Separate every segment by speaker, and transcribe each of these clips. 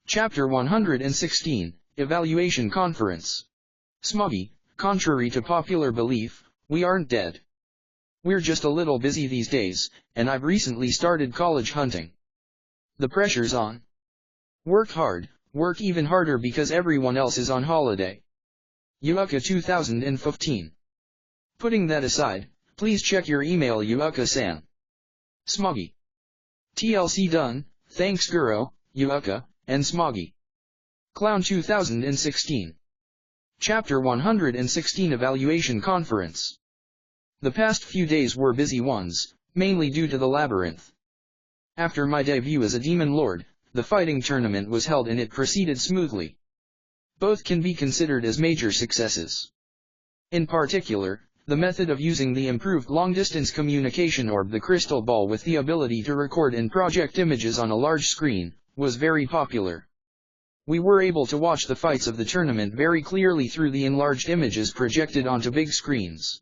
Speaker 1: Chapter 116, Evaluation Conference. Smoggy, contrary to popular belief, we aren't dead. We're just a little busy these days, and I've recently started college hunting. The pressure's on. Work hard, work even harder because everyone else is on holiday. Yuuka 2015. Putting that aside, please check your email Yuuka-san. Smoggy. TLC done, thanks Guro, Yuuka, and Smoggy. Clown 2016. Chapter 116 Evaluation Conference. The past few days were busy ones, mainly due to the labyrinth. After my debut as a demon lord, the fighting tournament was held and it proceeded smoothly. Both can be considered as major successes. In particular, the method of using the improved long-distance communication orb, the crystal ball with the ability to record and project images on a large screen, was very popular. We were able to watch the fights of the tournament very clearly through the enlarged images projected onto big screens.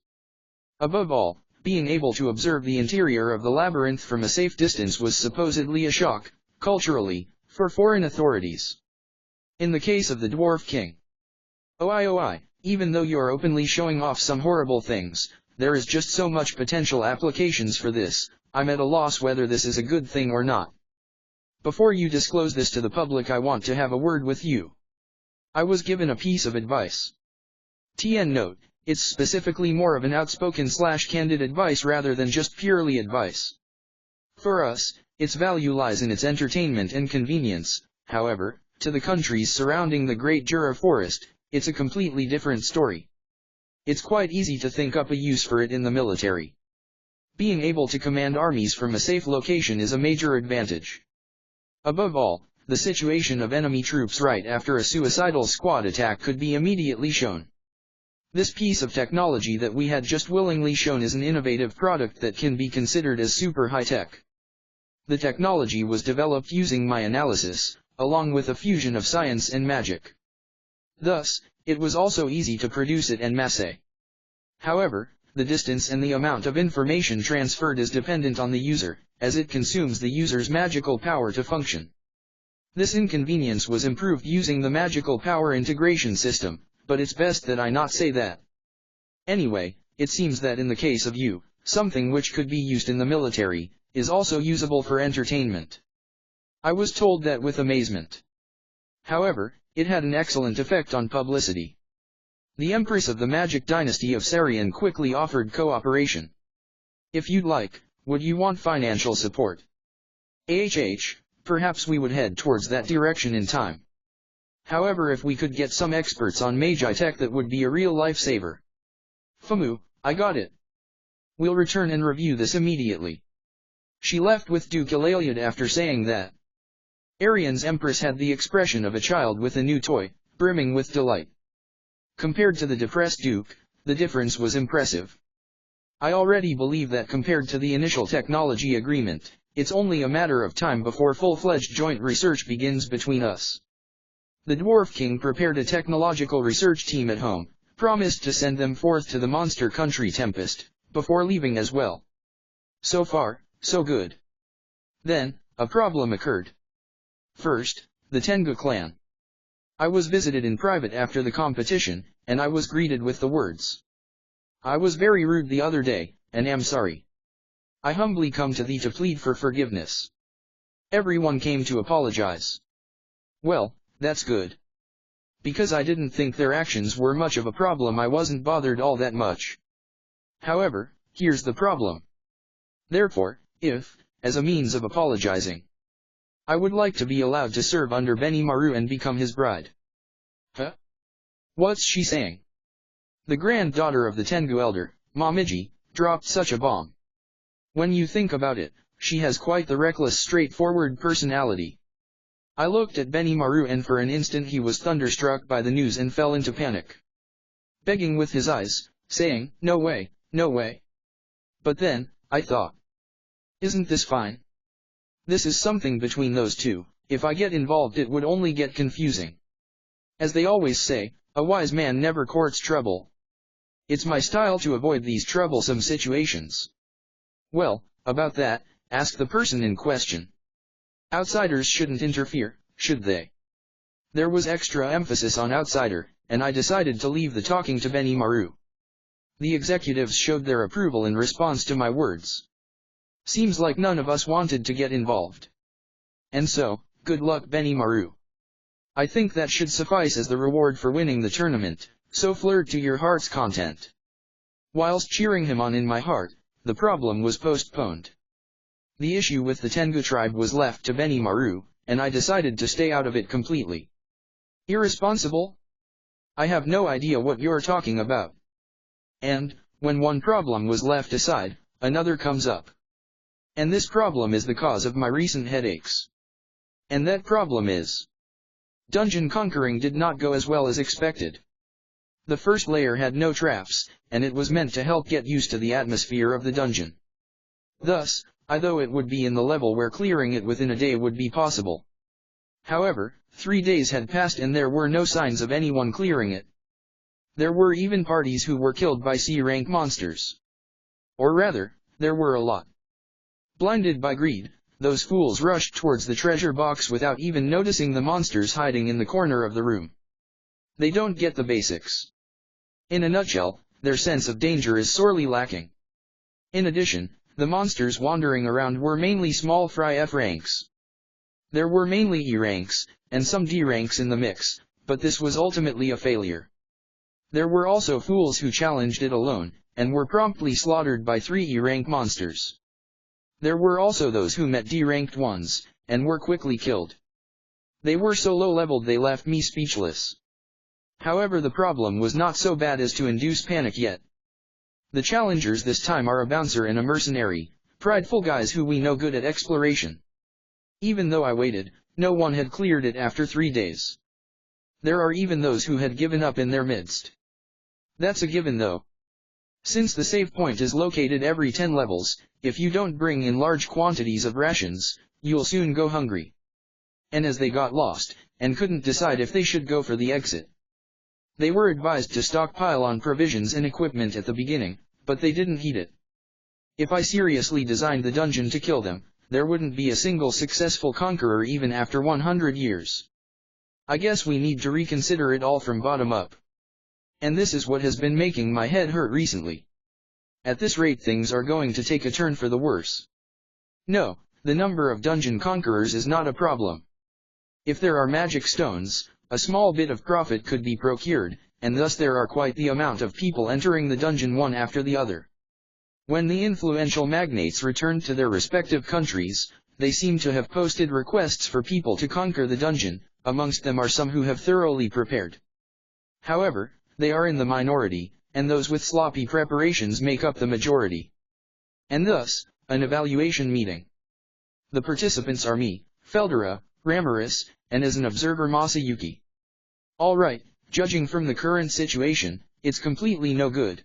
Speaker 1: Above all, being able to observe the interior of the labyrinth from a safe distance was supposedly a shock, culturally, for foreign authorities. In the case of the Dwarf King. OI, even though you're openly showing off some horrible things, there is just so much potential applications for this, I'm at a loss whether this is a good thing or not. Before you disclose this to the public, I want to have a word with you. I was given a piece of advice. TN note, it's specifically more of an outspoken/candid advice rather than just purely advice. For us, its value lies in its entertainment and convenience. However, to the countries surrounding the Great Jura Forest, it's a completely different story. It's quite easy to think up a use for it in the military. Being able to command armies from a safe location is a major advantage. Above all, the situation of enemy troops right after a suicidal squad attack could be immediately shown. This piece of technology that we had just willingly shown is an innovative product that can be considered as super high-tech. The technology was developed using my analysis, along with a fusion of science and magic. Thus, it was also easy to produce it en masse. However, the distance and the amount of information transferred is dependent on the user, as it consumes the user's magical power to function. This inconvenience was improved using the magical power integration system, but it's best that I not say that. Anyway, it seems that in the case of you, something which could be used in the military, is also usable for entertainment. I was told that with amazement. However, it had an excellent effect on publicity. The Empress of the Magic Dynasty of Sarian quickly offered cooperation. If you'd like, would you want financial support? Perhaps we would head towards that direction in time. However, if we could get some experts on Magi Tech, that would be a real lifesaver. Famu, I got it. We'll return and review this immediately. She left with Duke Elalyad after saying that. Arian's Empress had the expression of a child with a new toy, brimming with delight. Compared to the depressed Duke, the difference was impressive. I already believe that compared to the initial technology agreement, it's only a matter of time before full-fledged joint research begins between us. The Dwarf King prepared a technological research team at home, promised to send them forth to the monster country Tempest, before leaving as well. So far, so good. Then, a problem occurred. First, the Tengu clan. I was visited in private after the competition, and I was greeted with the words. I was very rude the other day, and am sorry. I humbly come to thee to plead for forgiveness. Everyone came to apologize. Well, that's good. Because I didn't think their actions were much of a problem, I wasn't bothered all that much. However, here's the problem. Therefore, if, as a means of apologizing, I would like to be allowed to serve under Benimaru and become his bride. Huh? What's she saying? The granddaughter of the Tengu elder, Momiji, dropped such a bomb. When you think about it, she has quite the reckless, straightforward personality. I looked at Benimaru, and for an instant he was thunderstruck by the news and fell into panic. Begging with his eyes, saying, no way, no way. But then, I thought. Isn't this fine? This is something between those two. If I get involved it would only get confusing. As they always say, a wise man never courts trouble. It's my style to avoid these troublesome situations. Well, about that, ask the person in question. Outsiders shouldn't interfere, should they? There was extra emphasis on outsider, and I decided to leave the talking to Benimaru. The executives showed their approval in response to my words. Seems like none of us wanted to get involved. And so, good luck Benimaru. I think that should suffice as the reward for winning the tournament, so flirt to your heart's content. Whilst cheering him on in my heart, the problem was postponed. The issue with the Tengu tribe was left to Benimaru, and I decided to stay out of it completely. Irresponsible? I have no idea what you're talking about. And, when one problem was left aside, another comes up. And this problem is the cause of my recent headaches. And that problem is: dungeon conquering did not go as well as expected. The first layer had no traps, and it was meant to help get used to the atmosphere of the dungeon. Thus, although it would be in the level where clearing it within a day would be possible. However, 3 days had passed and there were no signs of anyone clearing it. There were even parties who were killed by C-rank monsters. Or rather, there were a lot. Blinded by greed, those fools rushed towards the treasure box without even noticing the monsters hiding in the corner of the room. They don't get the basics. In a nutshell, their sense of danger is sorely lacking. In addition, the monsters wandering around were mainly small fry F ranks. There were mainly E ranks, and some D ranks in the mix, but this was ultimately a failure. There were also fools who challenged it alone, and were promptly slaughtered by 3 E-rank monsters. There were also those who met D-ranked ones, and were quickly killed. They were so low-leveled they left me speechless. However, the problem was not so bad as to induce panic yet. The challengers this time are a bouncer and a mercenary, prideful guys who we know good at exploration. Even though I waited, no one had cleared it after 3 days. There are even those who had given up in their midst. That's a given though. Since the save point is located every 10 levels, if you don't bring in large quantities of rations, you'll soon go hungry. And as they got lost, and couldn't decide if they should go for the exit, they were advised to stockpile on provisions and equipment at the beginning, but they didn't heed it. If I seriously designed the dungeon to kill them, there wouldn't be a single successful conqueror even after 100 years. I guess we need to reconsider it all from bottom up. And this is what has been making my head hurt recently. At this rate things are going to take a turn for the worse. No, the number of dungeon conquerors is not a problem. If there are magic stones, a small bit of profit could be procured, and thus there are quite the amount of people entering the dungeon one after the other. When the influential magnates returned to their respective countries, they seem to have posted requests for people to conquer the dungeon. Amongst them are some who have thoroughly prepared. However, they are in the minority, and those with sloppy preparations make up the majority. And thus, an evaluation meeting. The participants are me, Feldera, Ramaris, and as an observer Masayuki. Alright, judging from the current situation, it's completely no good.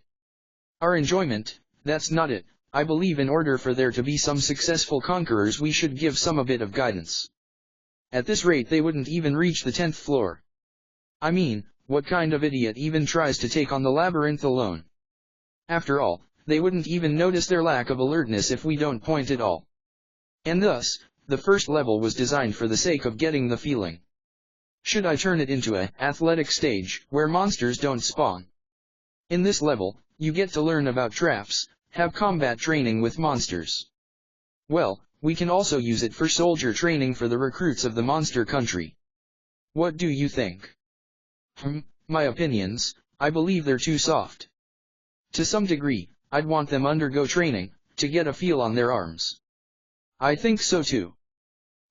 Speaker 1: Our enjoyment, that's not it. I believe in order for there to be some successful conquerors we should give some a bit of guidance. At this rate they wouldn't even reach the 10th floor. I mean, what kind of idiot even tries to take on the labyrinth alone? After all, they wouldn't even notice their lack of alertness if we don't point at all. And thus, the first level was designed for the sake of getting the feeling. Should I turn it into an athletic stage, where monsters don't spawn? In this level, you get to learn about traps, have combat training with monsters. Well, we can also use it for soldier training for the recruits of the monster country. What do you think? My opinions, I believe they're too soft. To some degree, I'd want them undergo training, to get a feel on their arms. I think so too.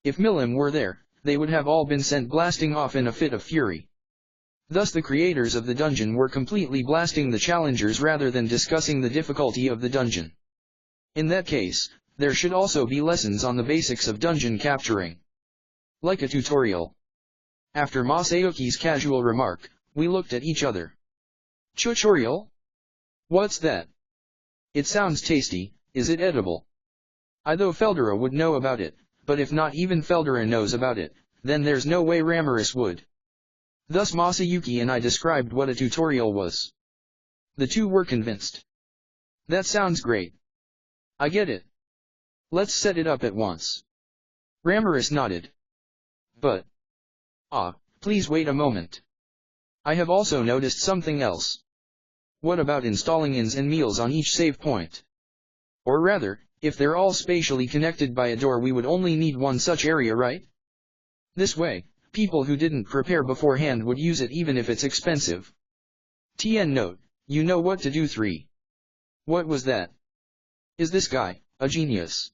Speaker 1: If Milim were there, they would have all been sent blasting off in a fit of fury. Thus the creators of the dungeon were completely blasting the challengers rather than discussing the difficulty of the dungeon. In that case, there should also be lessons on the basics of dungeon capturing. Like a tutorial. After Masayuki's casual remark, we looked at each other. Tutorial? What's that? It sounds tasty, is it edible? Although Feldera would know about it, but if not even Feldera knows about it, then there's no way Ramaris would. Thus Masayuki and I described what a tutorial was. The two were convinced. That sounds great. I get it. Let's set it up at once. Ramaris nodded. But Please wait a moment. I have also noticed something else. What about installing inns and meals on each save point? Or rather, if they're all spatially connected by a door, we would only need one such area, right? This way, people who didn't prepare beforehand would use it even if it's expensive. TN note, you know what to do. 3. What was that? Is this guy a genius?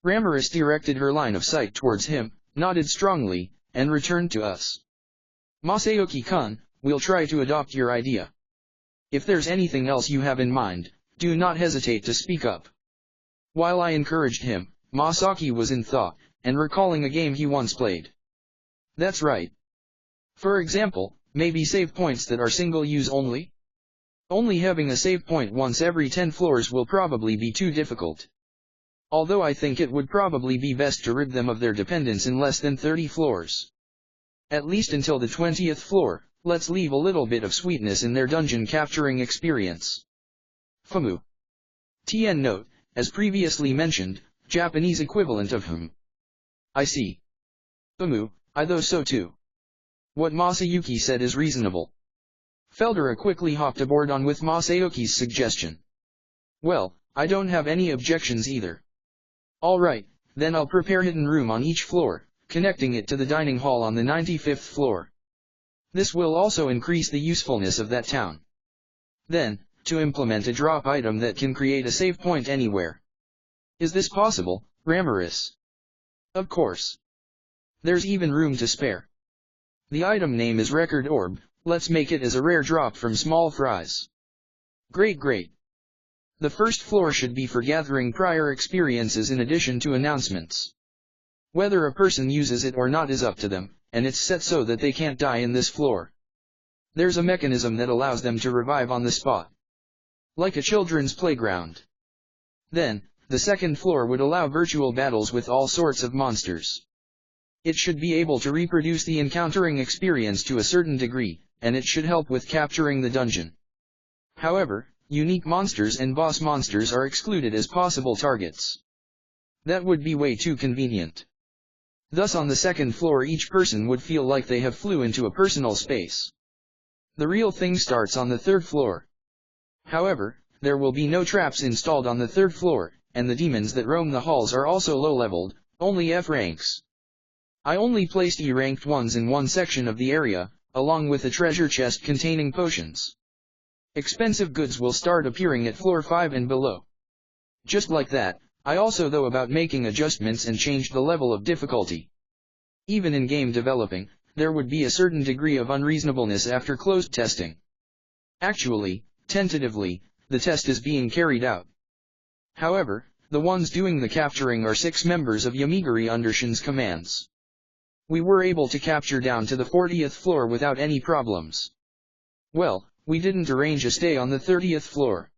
Speaker 1: Ramaris directed her line of sight towards him, nodded strongly, and returned to us. Masayoki-kun, we'll try to adopt your idea. If there's anything else you have in mind, do not hesitate to speak up. While I encouraged him, Masaki was in thought, and recalling a game he once played. That's right. For example, maybe save points that are single-use only? Only having a save point once every 10 floors will probably be too difficult. Although I think it would probably be best to rid them of their dependence in less than 30 floors. At least until the 20th floor, let's leave a little bit of sweetness in their dungeon capturing experience. FMU. TN note, as previously mentioned, Japanese equivalent of HM. I see. FMU, I though so too. What Masayuki said is reasonable. Feldera quickly hopped aboard on with Masayoki's suggestion. Well, I don't have any objections either. Alright, then I'll prepare hidden room on each floor, connecting it to the dining hall on the 95th floor. This will also increase the usefulness of that town. Then, to implement a drop item that can create a save point anywhere. Is this possible, Ramaris? Of course. There's even room to spare. The item name is Record Orb, let's make it as a rare drop from Small Fries. Great. The first floor should be for gathering prior experiences in addition to announcements. Whether a person uses it or not is up to them, and it's set so that they can't die in this floor. There's a mechanism that allows them to revive on the spot. Like a children's playground. Then, the second floor would allow virtual battles with all sorts of monsters. It should be able to reproduce the encountering experience to a certain degree, and it should help with capturing the dungeon. However, unique monsters and boss monsters are excluded as possible targets. That would be way too convenient. Thus on the second floor each person would feel like they have flew into a personal space. The real thing starts on the third floor. However, there will be no traps installed on the third floor, and the demons that roam the halls are also low-leveled, only F ranks. I only placed E-ranked ones in one section of the area, along with a treasure chest containing potions. Expensive goods will start appearing at floor 5 and below. Just like that, I also thought about making adjustments and changed the level of difficulty. Even in game developing, there would be a certain degree of unreasonableness after closed testing. Actually, tentatively, the test is being carried out. However, the ones doing the capturing are 6 members of Yamigiri under Shin's commands. We were able to capture down to the 40th floor without any problems. Well, we didn't arrange a stay on the 30th floor.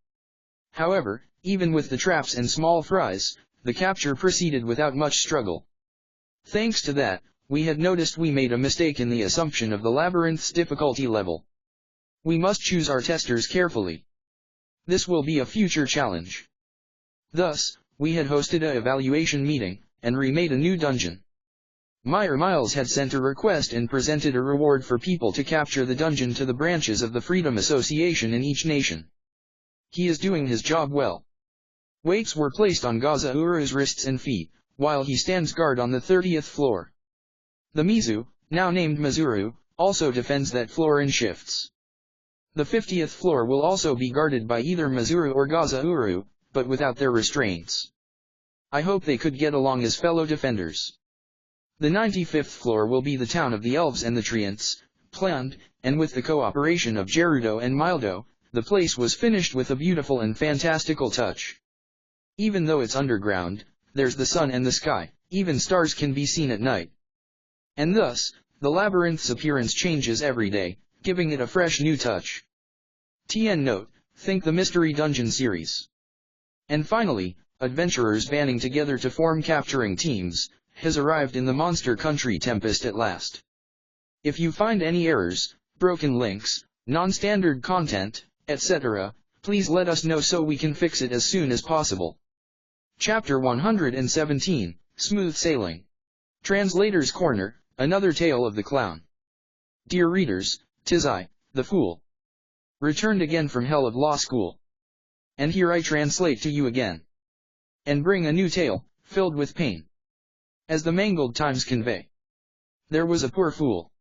Speaker 1: However, even with the traps and small fries, the capture proceeded without much struggle. Thanks to that, we had noticed we made a mistake in the assumption of the labyrinth's difficulty level. We must choose our testers carefully. This will be a future challenge. Thus, we had hosted a evaluation meeting, and remade a new dungeon. Meyer Miles had sent a request and presented a reward for people to capture the dungeon to the branches of the Freedom Association in each nation. He is doing his job well. Weights were placed on Gazauru's wrists and feet, while he stands guard on the 30th floor. The Mizu, now named Mizuru, also defends that floor in shifts. The 50th floor will also be guarded by either Mizuru or Gazauru, but without their restraints. I hope they could get along as fellow defenders. The 95th floor will be the town of the elves and the treants, planned, and with the cooperation of Gerudo and Mildo, the place was finished with a beautiful and fantastical touch. Even though it's underground, there's the sun and the sky, even stars can be seen at night. And thus, the labyrinth's appearance changes every day, giving it a fresh new touch. TN note, think the Mystery Dungeon series. And finally, adventurers banding together to form capturing teams, has arrived in the Monster Country Tempest at last. If you find any errors, broken links, non-standard content, etc., please let us know so we can fix it as soon as possible. Chapter 117, Smooth Sailing. Translator's Corner, Another Tale of the Clown. Dear readers, 'tis I, the fool, returned again from hell of law school. And here I translate to you again, and bring a new tale, filled with pain. As the mangled times convey, there was a poor fool,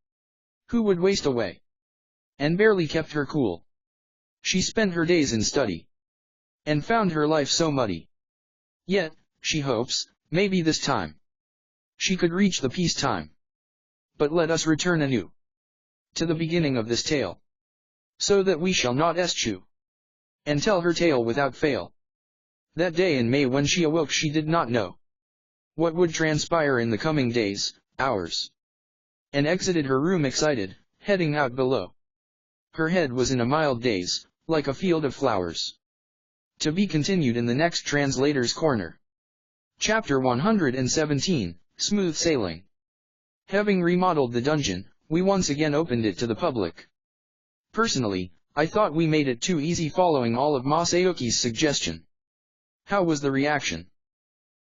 Speaker 1: who would waste away, and barely kept her cool. She spent her days in study, and found her life so muddy. Yet, she hopes, maybe this time, she could reach the peace time. But let us return anew to the beginning of this tale, so that we shall not eschew, and tell her tale without fail. That day in May when she awoke she did not know what would transpire in the coming days, hours, and exited her room excited, heading out below. Her head was in a mild daze, like a field of flowers. To be continued in the next translator's corner. Chapter 117, Smooth Sailing. Having remodeled the dungeon, we once again opened it to the public. Personally, I thought we made it too easy following all of Masayoki's suggestion. How was the reaction?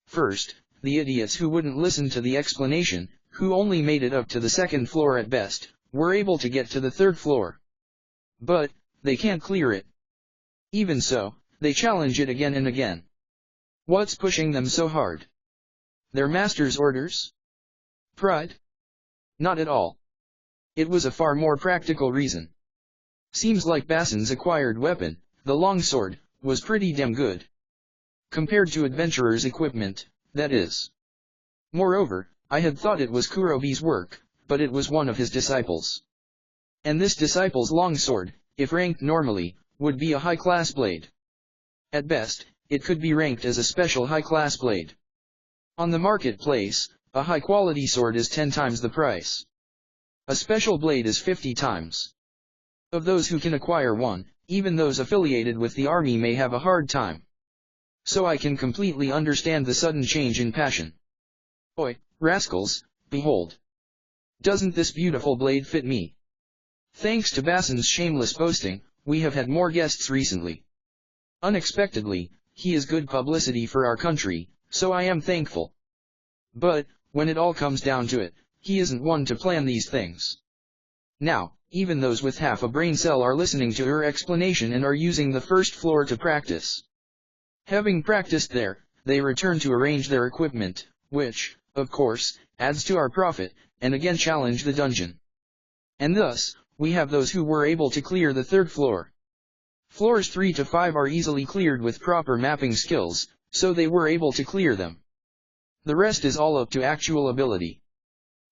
Speaker 1: First, the idiots who wouldn't listen to the explanation, who only made it up to the second floor at best, were able to get to the third floor. But, they can't clear it. Even so, they challenge it again and again. What's pushing them so hard? Their master's orders? Pride? Not at all. It was a far more practical reason. Seems like Basin's acquired weapon, the longsword, was pretty damn good. Compared to adventurers' equipment, that is. Moreover, I had thought it was Kurobi's work, but it was one of his disciples. And this disciple's longsword, if ranked normally, would be a high-class blade. At best, it could be ranked as a special high-class blade. On the marketplace, a high-quality sword is 10 times the price. A special blade is 50 times. Of those who can acquire one, even those affiliated with the army may have a hard time. So I can completely understand the sudden change in passion. Oi, rascals, behold! Doesn't this beautiful blade fit me? Thanks to Basin's shameless boasting, we have had more guests recently. Unexpectedly, he is good publicity for our country, so I am thankful. But, when it all comes down to it, he isn't one to plan these things. Now, even those with half a brain cell are listening to her explanation and are using the first floor to practice. Having practiced there, they return to arrange their equipment, which, of course, adds to our profit, and again challenge the dungeon. And thus, we have those who were able to clear the third floor. Floors 3 to 5 are easily cleared with proper mapping skills, so they were able to clear them. The rest is all up to actual ability.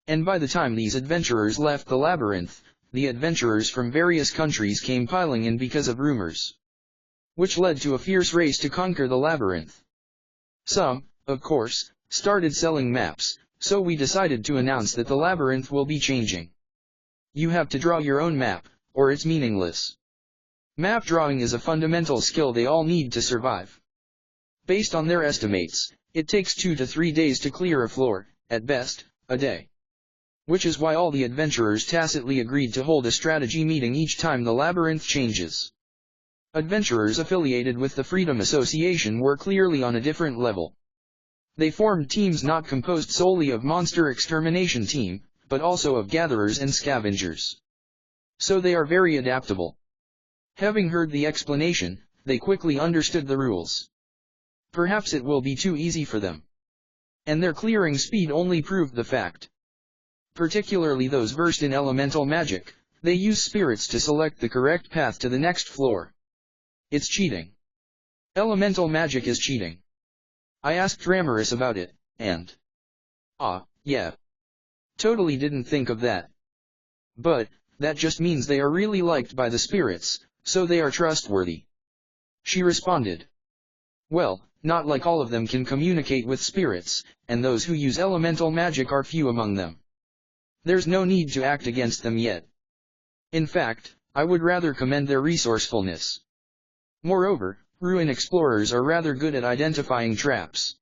Speaker 1: And by the time these adventurers left the labyrinth, the adventurers from various countries came piling in because of rumors, which led to a fierce race to conquer the labyrinth. Some, of course, started selling maps, so we decided to announce that the labyrinth will be changing. You have to draw your own map, or it's meaningless. Map drawing is a fundamental skill they all need to survive. Based on their estimates, it takes 2 to 3 days to clear a floor, at best, a day. Which is why all the adventurers tacitly agreed to hold a strategy meeting each time the labyrinth changes. Adventurers affiliated with the Freedom Association were clearly on a different level. They formed teams not composed solely of monster extermination team, but also of gatherers and scavengers. So they are very adaptable. Having heard the explanation, they quickly understood the rules. Perhaps it will be too easy for them. And their clearing speed only proved the fact. Particularly those versed in elemental magic, they use spirits to select the correct path to the next floor. It's cheating. Elemental magic is cheating. I asked Ramaris about it, and... yeah. Totally didn't think of that. But, that just means they are really liked by the spirits, so they are trustworthy. She responded. Well, not like all of them can communicate with spirits, and those who use elemental magic are few among them. There's no need to act against them yet. In fact, I would rather commend their resourcefulness. Moreover, ruin explorers are rather good at identifying traps.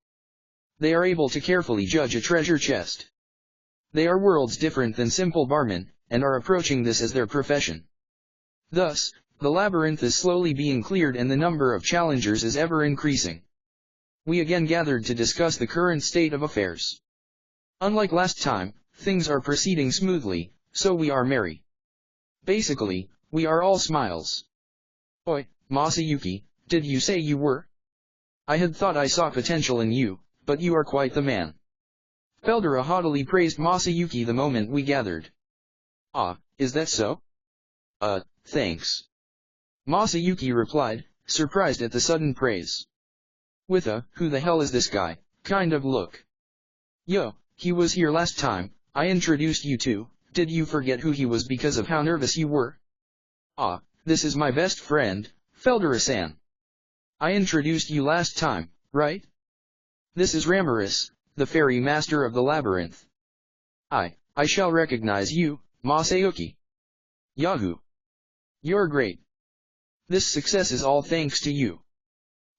Speaker 1: They are able to carefully judge a treasure chest. They are worlds different than simple barmen, and are approaching this as their profession. Thus, the labyrinth is slowly being cleared and the number of challengers is ever increasing. We again gathered to discuss the current state of affairs. Unlike last time, things are proceeding smoothly, so we are merry. Basically, we are all smiles. Oi, Masayuki, did you say you were? I had thought I saw potential in you, but you are quite the man. Feldera haughtily praised Masayuki the moment we gathered. Ah, is that so? Thanks. Masayuki replied, surprised at the sudden praise. With a, who the hell is this guy, kind of look. Yo, he was here last time, I introduced you to, did you forget who he was because of how nervous you were? Ah, this is my best friend, Feldera-san. I introduced you last time, right? This is Ramirez, the fairy master of the labyrinth. I shall recognize you, Masayuki. Yahoo! You're great. This success is all thanks to you.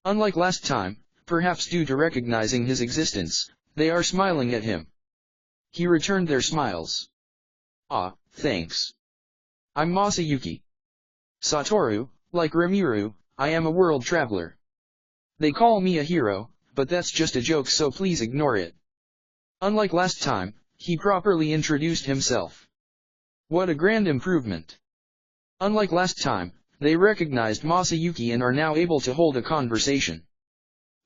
Speaker 1: Unlike last time, perhaps due to recognizing his existence, they are smiling at him. He returned their smiles. Ah, thanks. I'm Masayuki. Satoru, like Rimuru, I am a world traveler. They call me a hero, but that's just a joke, so please ignore it. Unlike last time, he properly introduced himself. What a grand improvement. Unlike last time, they recognized Masayuki and are now able to hold a conversation.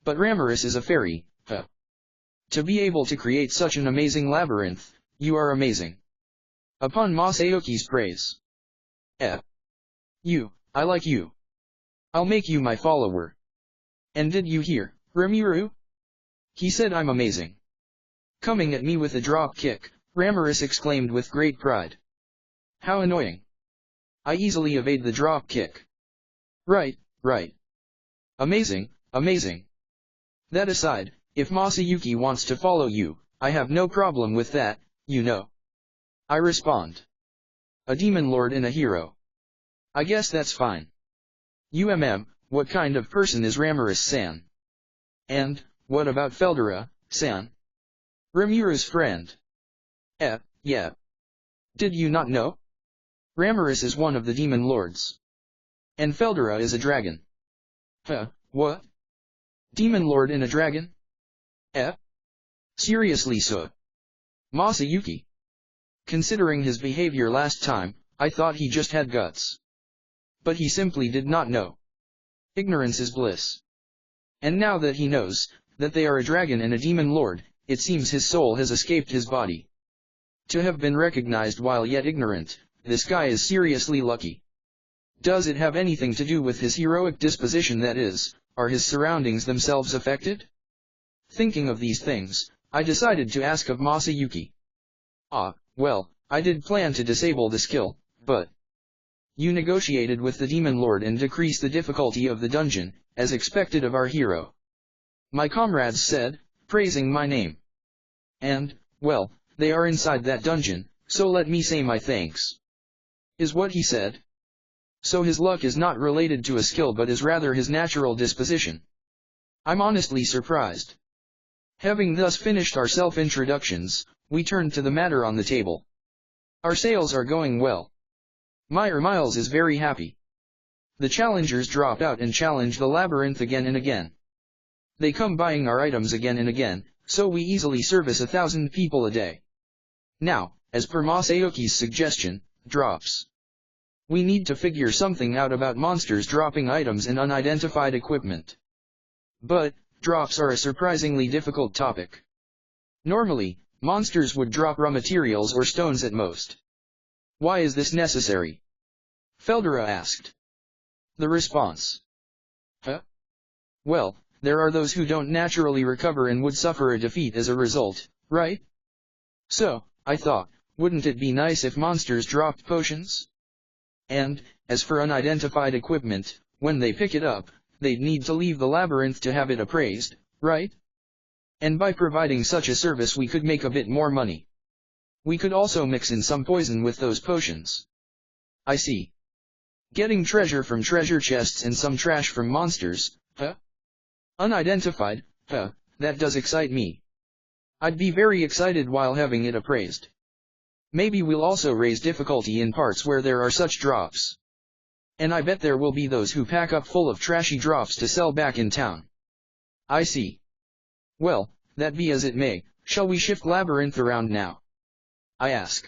Speaker 1: But Ramirez is a fairy, huh? To be able to create such an amazing labyrinth, you are amazing. Upon Masayuki's praise. I like you. I'll make you my follower. And did you hear, Rimuru? He said I'm amazing. Coming at me with a drop kick, Ramirez exclaimed with great pride. How annoying. I easily evade the drop kick. Right. Amazing. That aside, if Masayuki wants to follow you, I have no problem with that, you know. I respond. A demon lord and a hero. I guess that's fine. What kind of person is Ramirez-san? And, what about Feldera-san? Rimura's friend. Yeah. Did you not know? Ramirez is one of the demon lords. And Feldera is a dragon. Huh, what? Demon lord and a dragon? Seriously, so? Masayuki. Considering his behavior last time, I thought he just had guts. But he simply did not know. Ignorance is bliss. And now that he knows, that they are a dragon and a demon lord, it seems his soul has escaped his body. To have been recognized while yet ignorant, this guy is seriously lucky. Does it have anything to do with his heroic disposition, that is, are his surroundings themselves affected? Thinking of these things, I decided to ask of Masayuki. Well, I did plan to disable the skill, but... You negotiated with the demon lord and decreased the difficulty of the dungeon, as expected of our hero. My comrades said, praising my name. And, well, they are inside that dungeon, so let me say my thanks. Is what he said. So his luck is not related to a skill but is rather his natural disposition. I'm honestly surprised. Having thus finished our self-introductions, we turn to the matter on the table. Our sales are going well. Meyer Miles is very happy. The challengers drop out and challenge the labyrinth again and again. They come buying our items again and again, so we easily service 1,000 people a day. Now, as per Masayuki's suggestion, drops. We need to figure something out about monsters dropping items and unidentified equipment. But, drops are a surprisingly difficult topic. Normally, monsters would drop raw materials or stones at most. Why is this necessary? Feldera asked. The response. Well, there are those who don't naturally recover and would suffer a defeat as a result, right? So, I thought, wouldn't it be nice if monsters dropped potions? And, as for unidentified equipment, when they pick it up, they'd need to leave the labyrinth to have it appraised, right? And by providing such a service we could make a bit more money. We could also mix in some poison with those potions. I see. Getting treasure from treasure chests and some trash from monsters, Unidentified, that does excite me. I'd be very excited while having it appraised. Maybe we'll also raise difficulty in parts where there are such drops. And I bet there will be those who pack up full of trashy drops to sell back in town. I see. Well, that be as it may, shall we shift labyrinth around now? I ask.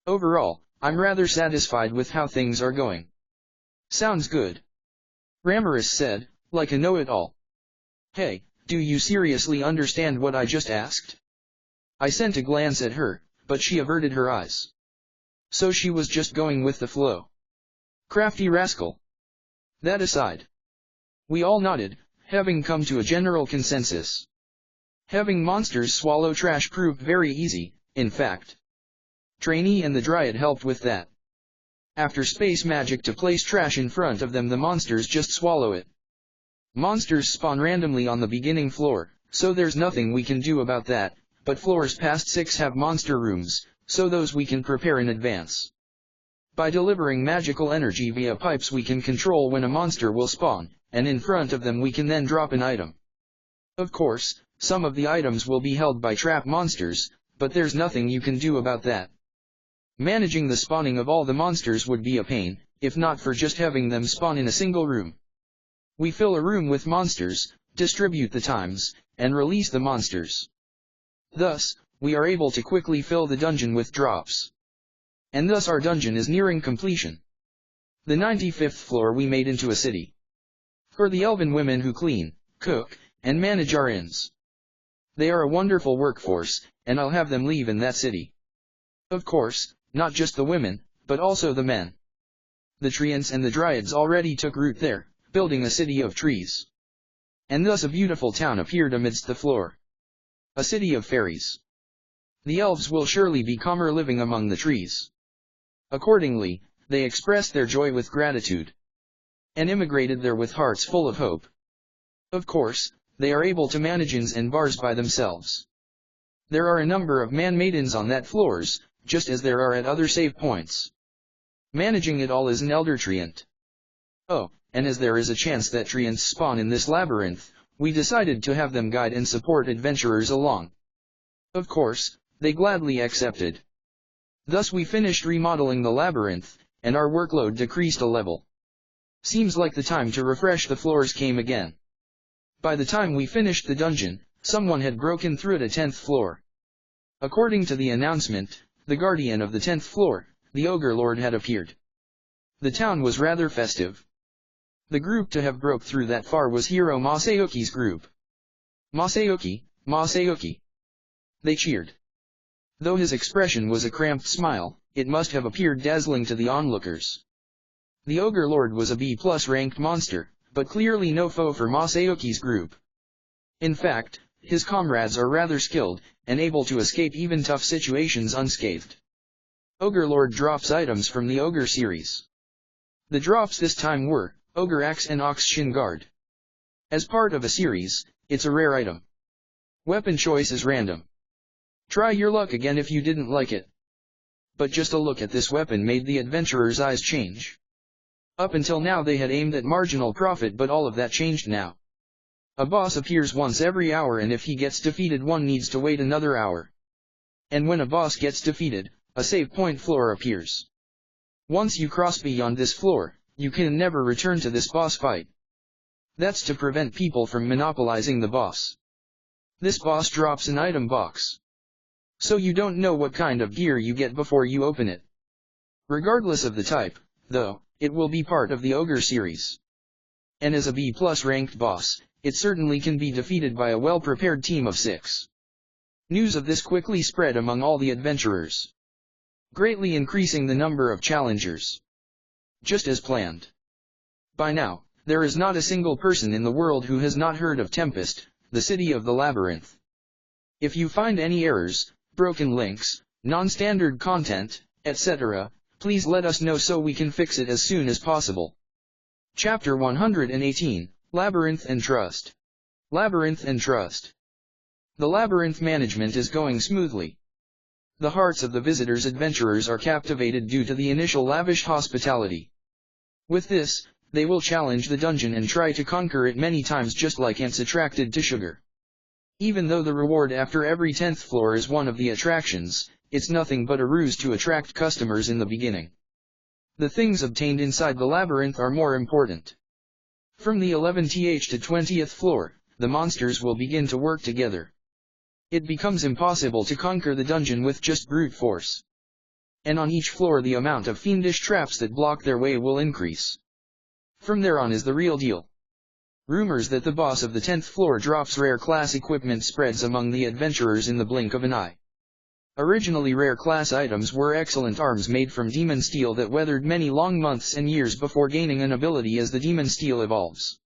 Speaker 1: Overall, I'm rather satisfied with how things are going. Sounds good. Ramaris said, like a know-it-all. Hey, do you seriously understand what I just asked? I sent a glance at her, but she averted her eyes. So she was just going with the flow. Crafty rascal. That aside. We all nodded, having come to a general consensus. Having monsters swallow trash proved very easy, in fact. Trainee and the Dryad helped with that. After space magic to place trash in front of them, the monsters just swallow it. Monsters spawn randomly on the beginning floor, so there's nothing we can do about that, but floors past 6 have monster rooms, so those we can prepare in advance. By delivering magical energy via pipes we can control when a monster will spawn, and in front of them we can then drop an item. Of course, some of the items will be held by trap monsters, but there's nothing you can do about that. Managing the spawning of all the monsters would be a pain, if not for just having them spawn in a single room. We fill a room with monsters, distribute the times, and release the monsters. Thus, we are able to quickly fill the dungeon with drops. And thus our dungeon is nearing completion. The 95th floor we made into a city. For the elven women who clean, cook, and manage our inns. They are a wonderful workforce, and I'll have them live in that city. Of course, not just the women, but also the men. The treants and the dryads already took root there, building a city of trees. And thus a beautiful town appeared amidst the floor. A city of fairies. The elves will surely be calmer living among the trees. Accordingly, they expressed their joy with gratitude. And immigrated there with hearts full of hope. Of course, they are able to manage inns and bars by themselves. There are a number of man-made inns on that floors, just as there are at other save points. Managing it all is an elder treant. Oh, and as there is a chance that treants spawn in this labyrinth, we decided to have them guide and support adventurers along. Of course, they gladly accepted. Thus we finished remodeling the labyrinth, and our workload decreased a level. Seems like the time to refresh the floors came again. By the time we finished the dungeon, someone had broken through at a 10th floor. According to the announcement, the guardian of the 10th floor, the Ogre Lord, had appeared. The town was rather festive. The group to have broke through that far was Hiro Masayuki's group. Masayuki, Masayuki. They cheered. Though his expression was a cramped smile, it must have appeared dazzling to the onlookers. The Ogre Lord was a B+ ranked monster, but clearly no foe for Masayuki's group. In fact, his comrades are rather skilled, and able to escape even tough situations unscathed. Ogre Lord drops items from the Ogre series. The drops this time were Ogre Axe and Ox Shin Guard. As part of a series, it's a rare item. Weapon choice is random. Try your luck again if you didn't like it. But just a look at this weapon made the adventurers' eyes change. Up until now they had aimed at marginal profit, but all of that changed now. A boss appears once every hour, and if he gets defeated one needs to wait another hour. And when a boss gets defeated, a save point floor appears. Once you cross beyond this floor, you can never return to this boss fight. That's to prevent people from monopolizing the boss. This boss drops an item box. So you don't know what kind of gear you get before you open it. Regardless of the type, though, it will be part of the Ogre series. And as a B+ ranked boss, it certainly can be defeated by a well-prepared team of 6. News of this quickly spread among all the adventurers, greatly increasing the number of challengers. Just as planned. By now, there is not a single person in the world who has not heard of Tempest, the city of the labyrinth. If you find any errors, broken links, non-standard content, etc., please let us know so we can fix it as soon as possible. Chapter 118, Labyrinth and Trust. Labyrinth and Trust. The labyrinth management is going smoothly. The hearts of the visitors' adventurers are captivated due to the initial lavish hospitality. With this, they will challenge the dungeon and try to conquer it many times, just like ants attracted to sugar. Even though the reward after every 10th floor is one of the attractions, it's nothing but a ruse to attract customers in the beginning. The things obtained inside the labyrinth are more important. From the 11th to 20th floor, the monsters will begin to work together. It becomes impossible to conquer the dungeon with just brute force. And on each floor the amount of fiendish traps that block their way will increase. From there on is the real deal. Rumors that the boss of the 10th floor drops rare class equipment spreads among the adventurers in the blink of an eye. Originally rare class items were excellent arms made from demon steel that weathered many long months and years before gaining an ability as the demon steel evolves.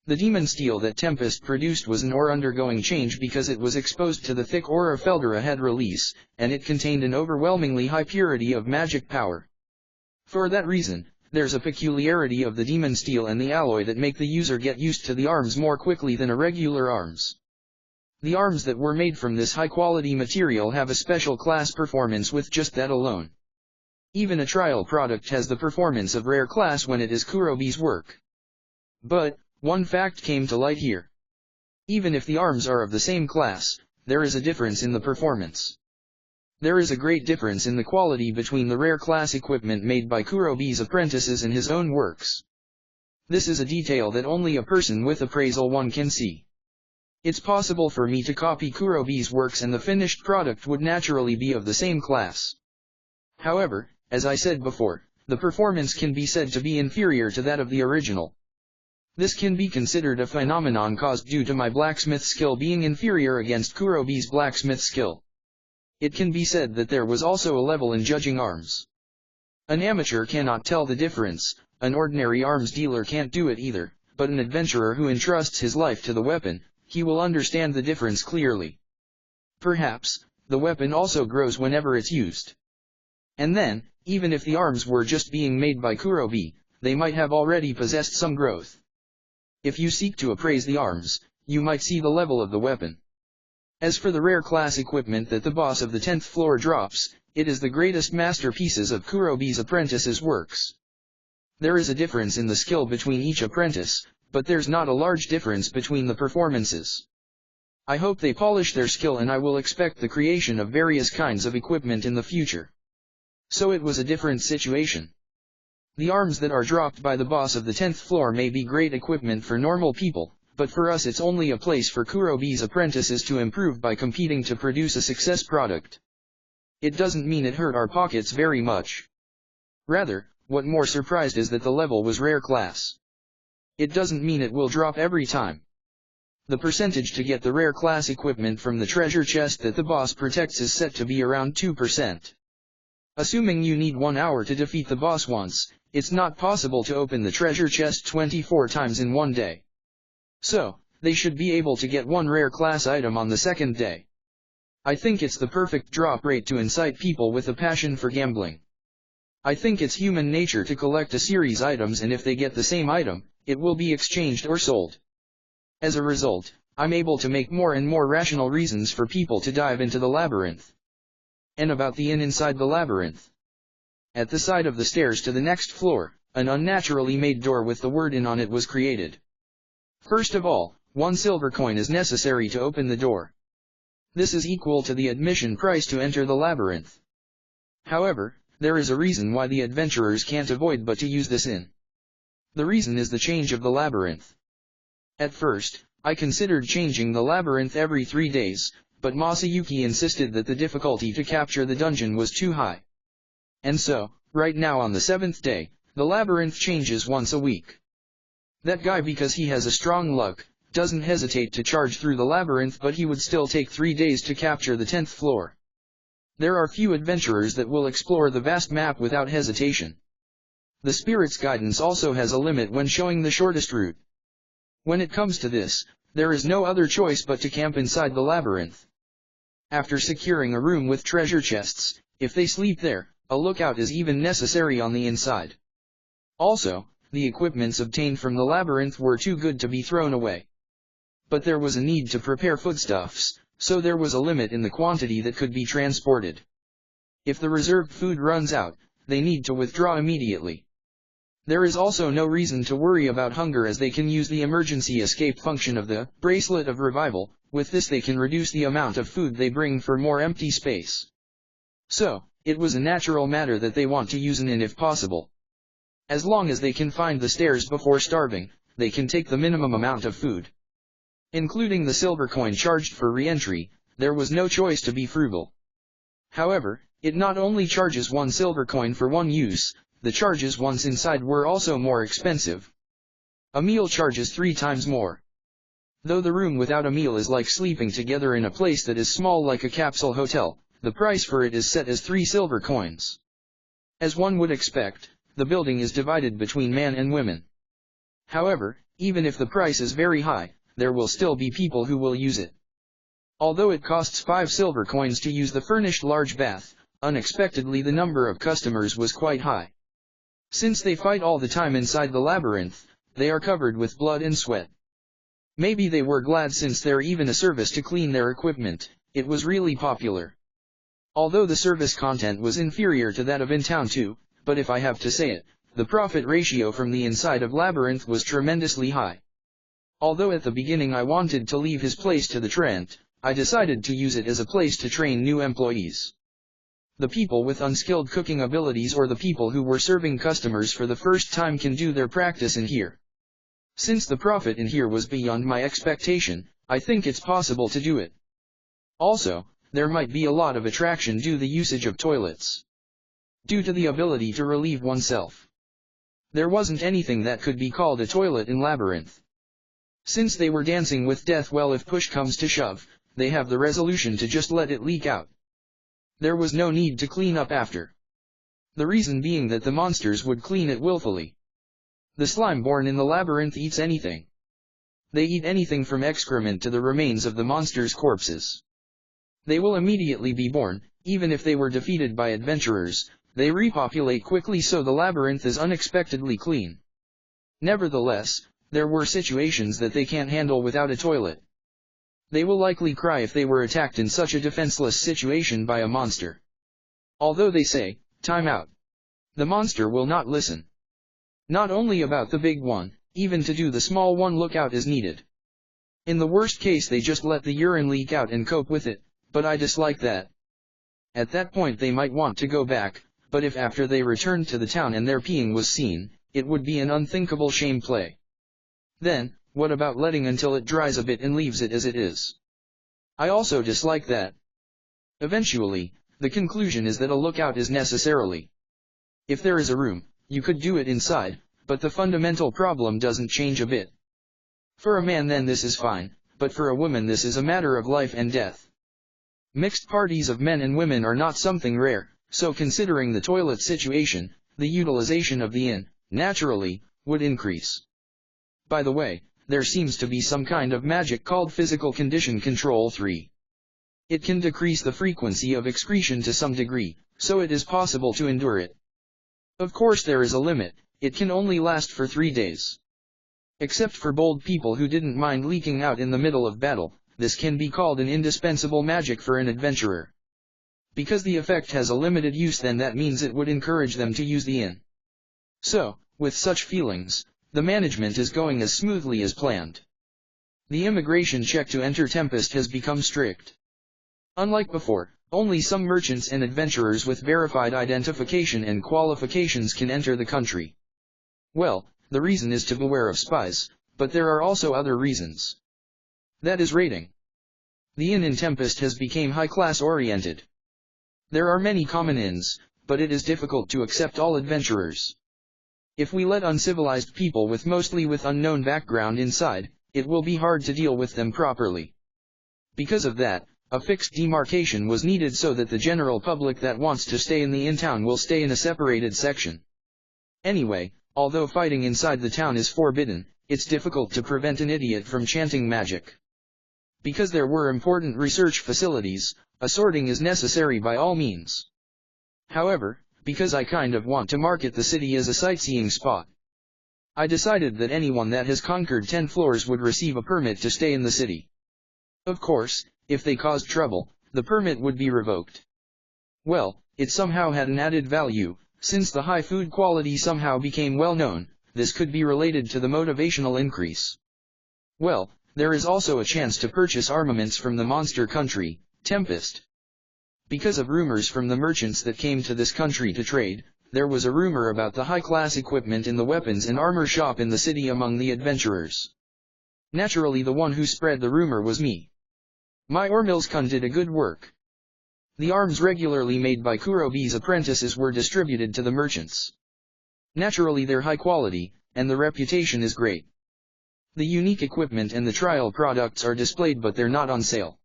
Speaker 1: The demon steel that Tempest produced was an ore undergoing change because it was exposed to the thick aura Feldera had release, and it contained an overwhelmingly high purity of magic power. For that reason, there's a peculiarity of the demon steel and the alloy that make the user get used to the arms more quickly than irregular arms. The arms that were made from this high-quality material have a special class performance with just that alone. Even a trial product has the performance of rare class when it is Kurobe's work. But, one fact came to light here. Even if the arms are of the same class, there is a difference in the performance. There is a great difference in the quality between the rare class equipment made by Kurobe's apprentices and his own works. This is a detail that only a person with appraisal 1 can see. It's possible for me to copy Kurobe's works and the finished product would naturally be of the same class. However, as I said before, the performance can be said to be inferior to that of the original. This can be considered a phenomenon caused due to my blacksmith skill being inferior against Kurobe's blacksmith skill. It can be said that there was also a level in judging arms. An amateur cannot tell the difference, an ordinary arms dealer can't do it either, but an adventurer who entrusts his life to the weapon, he will understand the difference clearly. Perhaps, the weapon also grows whenever it's used. And then, even if the arms were just being made by Kurobe, they might have already possessed some growth. If you seek to appraise the arms, you might see the level of the weapon. As for the rare class equipment that the boss of the 10th floor drops, it is the greatest masterpieces of Kurobe's apprentices' works. There is a difference in the skill between each apprentice, but there's not a large difference between the performances. I hope they polish their skill and I will expect the creation of various kinds of equipment in the future. So it was a different situation. The arms that are dropped by the boss of the 10th floor may be great equipment for normal people, but for us it's only a place for Kurobe's apprentices to improve by competing to produce a success product. It doesn't mean it hurt our pockets very much. Rather, what more surprised is that the level was rare class. It doesn't mean it will drop every time. The percentage to get the rare class equipment from the treasure chest that the boss protects is set to be around 2%. Assuming you need 1 hour to defeat the boss once, it's not possible to open the treasure chest 24 times in one day. So, they should be able to get 1 rare class item on the second day. I think it's the perfect drop rate to incite people with a passion for gambling. I think it's human nature to collect a series items and if they get the same item, it will be exchanged or sold. As a result, I'm able to make more and more rational reasons for people to dive into the labyrinth. And about the inn inside the labyrinth. At the side of the stairs to the next floor, an unnaturally made door with the word inn on it was created. First of all, 1 silver coin is necessary to open the door. This is equal to the admission price to enter the labyrinth. However, there is a reason why the adventurers can't avoid but to use this inn. The reason is the change of the labyrinth. At first, I considered changing the labyrinth every 3 days, but Masayuki insisted that the difficulty to capture the dungeon was too high. And so, right now on the 7th day, the labyrinth changes once a week. That guy, because he has a strong luck, doesn't hesitate to charge through the labyrinth, but he would still take 3 days to capture the 10th floor. There are few adventurers that will explore the vast map without hesitation. The spirit's guidance also has a limit when showing the shortest route. When it comes to this, there is no other choice but to camp inside the labyrinth. After securing a room with treasure chests, if they sleep there, a lookout is even necessary on the inside. Also, the equipments obtained from the labyrinth were too good to be thrown away. But there was a need to prepare foodstuffs, so there was a limit in the quantity that could be transported. If the reserved food runs out, they need to withdraw immediately. There is also no reason to worry about hunger as they can use the emergency escape function of the Bracelet of Revival. With this they can reduce the amount of food they bring for more empty space. So, it was a natural matter that they want to use an inn if possible. As long as they can find the stairs before starving, they can take the minimum amount of food. Including the silver coin charged for re-entry, there was no choice to be frugal. However, It not only charges 1 silver coin for 1 use, the charges once inside were also more expensive. A meal charges 3 times more. Though the room without a meal is like sleeping together in a place that is small like a capsule hotel, the price for it is set as 3 silver coins. As one would expect, the building is divided between men and women. However, even if the price is very high, there will still be people who will use it. Although it costs 5 silver coins to use the furnished large bath, unexpectedly the number of customers was quite high. Since they fight all the time inside the labyrinth, they are covered with blood and sweat. Maybe they were glad since there even a service to clean their equipment. It was really popular. Although the service content was inferior to that of in town too, but if I have to say it, the profit ratio from the inside of labyrinth was tremendously high. Although at the beginning I wanted to leave his place to the Trent, I decided to use it as a place to train new employees. The people with unskilled cooking abilities or the people who were serving customers for the first time can do their practice in here. Since the profit in here was beyond my expectation, I think it's possible to do it. Also, there might be a lot of attraction due to the usage of toilets. Due to the ability to relieve oneself. There wasn't anything that could be called a toilet in Labyrinth. Since they were dancing with death, well, if push comes to shove, they have the resolution to just let it leak out. There was no need to clean up after. The reason being that the monsters would clean it willfully. The slime born in the labyrinth eats anything. They eat anything from excrement to the remains of the monsters' corpses. They will immediately be born, even if they were defeated by adventurers. They repopulate quickly, so the labyrinth is unexpectedly clean. Nevertheless, there were situations that they can't handle without a toilet. They will likely cry if they were attacked in such a defenseless situation by a monster. Although they say, "Time out," the monster will not listen. Not only about the big one, even to do the small one, lookout is needed. In the worst case they just let the urine leak out and cope with it, but I dislike that. At that point they might want to go back, but if after they returned to the town and their peeing was seen, it would be an unthinkable shame play. Then, what about letting until it dries a bit and leaves it as it is? I also dislike that. Eventually, the conclusion is that a lookout is necessarily. If there is a room, you could do it inside, but the fundamental problem doesn't change a bit. For a man then this is fine, but for a woman this is a matter of life and death. Mixed parties of men and women are not something rare, so considering the toilet situation, the utilization of the inn, naturally, would increase. By the way, there seems to be some kind of magic called physical condition control 3. It can decrease the frequency of excretion to some degree, so it is possible to endure it. Of course there is a limit, it can only last for 3 days. Except for bold people who didn't mind leaking out in the middle of battle, this can be called an indispensable magic for an adventurer. Because the effect has a limited use, then that means it would encourage them to use the inn. So, with such feelings, the management is going as smoothly as planned. The immigration check to enter Tempest has become strict. Unlike before, only some merchants and adventurers with verified identification and qualifications can enter the country. Well, the reason is to beware of spies, but there are also other reasons. That is rating. The inn in Tempest has become high-class oriented. There are many common inns, but it is difficult to accept all adventurers. If we let uncivilized people mostly with unknown background inside, it will be hard to deal with them properly. Because of that, a fixed demarcation was needed so that the general public that wants to stay in the inn-town will stay in a separated section. Anyway, although fighting inside the town is forbidden, it's difficult to prevent an idiot from chanting magic. Because there were important research facilities, a sorting is necessary by all means. However, because I kind of want to market the city as a sightseeing spot, I decided that anyone that has conquered 10 floors would receive a permit to stay in the city. Of course, if they caused trouble, the permit would be revoked. Well, it somehow had an added value, since the high food quality somehow became well known. This could be related to the motivational increase. Well, there is also a chance to purchase armaments from the monster country, Tempest. Because of rumors from the merchants that came to this country to trade, there was a rumor about the high-class equipment in the weapons and armor shop in the city among the adventurers. Naturally, the one who spread the rumor was me. My Ormilskun did a good work. The arms regularly made by Kurobe's apprentices were distributed to the merchants. Naturally they're high quality, and the reputation is great. The unique equipment and the trial products are displayed, but they're not on sale.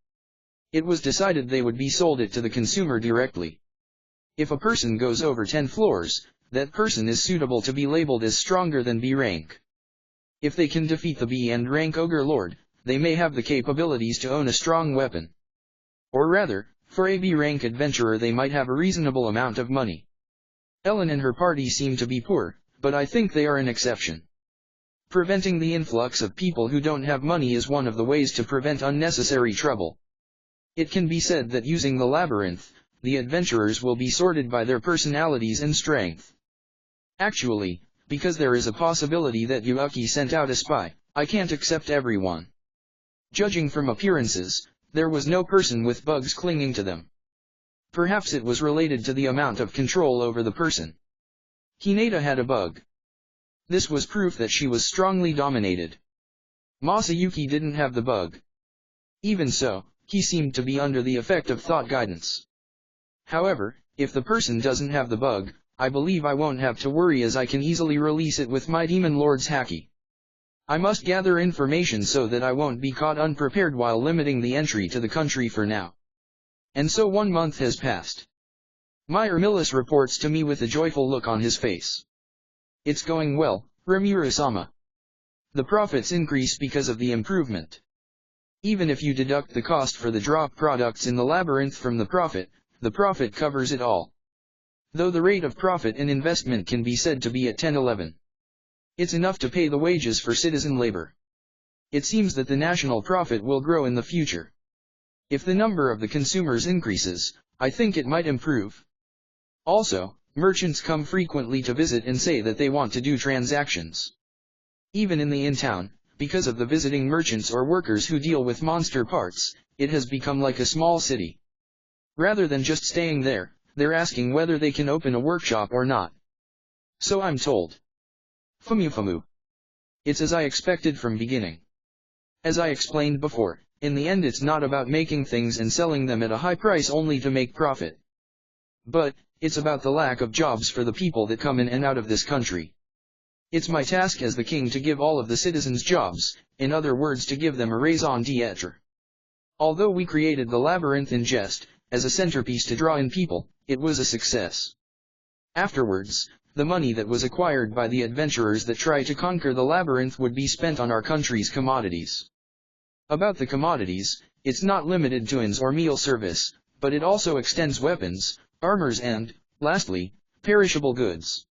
Speaker 1: It was decided they would be sold it to the consumer directly. If a person goes over 10 floors, that person is suitable to be labeled as stronger than B rank. If they can defeat the B and rank Ogre Lord, they may have the capabilities to own a strong weapon. Or rather, for a B rank adventurer they might have a reasonable amount of money. Ellen and her party seem to be poor, but I think they are an exception. Preventing the influx of people who don't have money is one of the ways to prevent unnecessary trouble. It can be said that using the labyrinth, the adventurers will be sorted by their personalities and strength. Actually, because there is a possibility that Yuuki sent out a spy, I can't accept everyone. Judging from appearances, there was no person with bugs clinging to them. Perhaps it was related to the amount of control over the person. Hinata had a bug. This was proof that she was strongly dominated. Masayuki didn't have the bug. Even so, he seemed to be under the effect of thought guidance. However, if the person doesn't have the bug, I believe I won't have to worry, as I can easily release it with my Demon Lord's Haki. I must gather information so that I won't be caught unprepared while limiting the entry to the country for now. And so 1 month has passed. Myrmilus reports to me with a joyful look on his face. It's going well, Rimuru-sama. The profits increase because of the improvement. Even if you deduct the cost for the drop products in the labyrinth from the profit covers it all. Though the rate of profit in investment can be said to be at 10-11. It's enough to pay the wages for citizen labor. It seems that the national profit will grow in the future. If the number of the consumers increases, I think it might improve. Also, merchants come frequently to visit and say that they want to do transactions. Even in the in-town, because of the visiting merchants or workers who deal with monster parts, it has become like a small city. Rather than just staying there, they're asking whether they can open a workshop or not. So I'm told. Famu. It's as I expected from beginning. As I explained before, in the end it's not about making things and selling them at a high price only to make profit. But, it's about the lack of jobs for the people that come in and out of this country. It's my task as the king to give all of the citizens jobs, in other words to give them a raison d'etre. Although we created the labyrinth in jest, as a centerpiece to draw in people, it was a success. Afterwards, the money that was acquired by the adventurers that try to conquer the labyrinth would be spent on our country's commodities. About the commodities, it's not limited to inns or meal service, but it also extends weapons, armors and, lastly, perishable goods.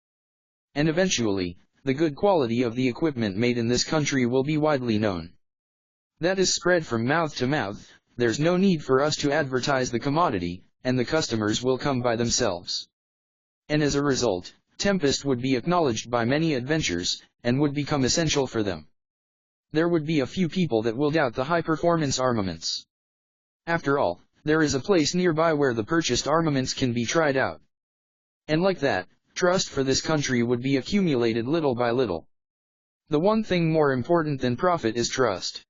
Speaker 1: And eventually, the good quality of the equipment made in this country will be widely known. That is spread from mouth to mouth. There's no need for us to advertise the commodity, and the customers will come by themselves. And as a result, Tempest would be acknowledged by many adventurers, and would become essential for them. There would be a few people that will doubt the high-performance armaments. After all, there is a place nearby where the purchased armaments can be tried out. And like that, trust for this country would be accumulated little by little. The one thing more important than profit is trust.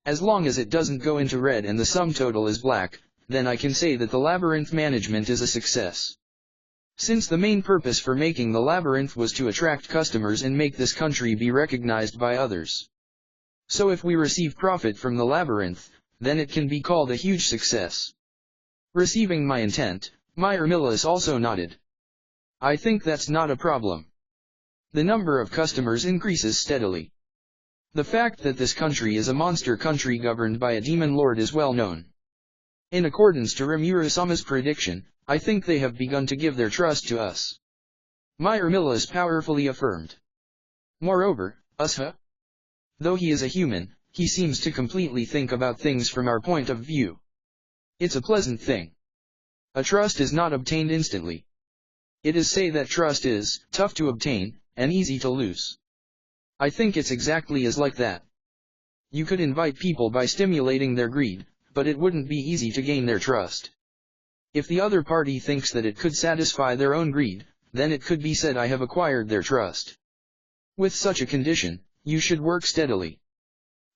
Speaker 1: As long as it doesn't go into red and the sum total is black, then I can say that the labyrinth management is a success. Since the main purpose for making the labyrinth was to attract customers and make this country be recognized by others. So if we receive profit from the labyrinth, then it can be called a huge success. Receiving my intent, Myrmilus also nodded. I think that's not a problem. The number of customers increases steadily. The fact that this country is a monster country governed by a demon lord is well known. In accordance to Rimuru-sama's prediction, I think they have begun to give their trust to us. Myrmilus powerfully affirmed. Moreover, though he is a human, he seems to completely think about things from our point of view. It's a pleasant thing. A trust is not obtained instantly. It is say that trust is tough to obtain, and easy to lose. I think it's exactly as like that. You could invite people by stimulating their greed, but it wouldn't be easy to gain their trust. If the other party thinks that it could satisfy their own greed, then it could be said I have acquired their trust. With such a condition, you should work steadily.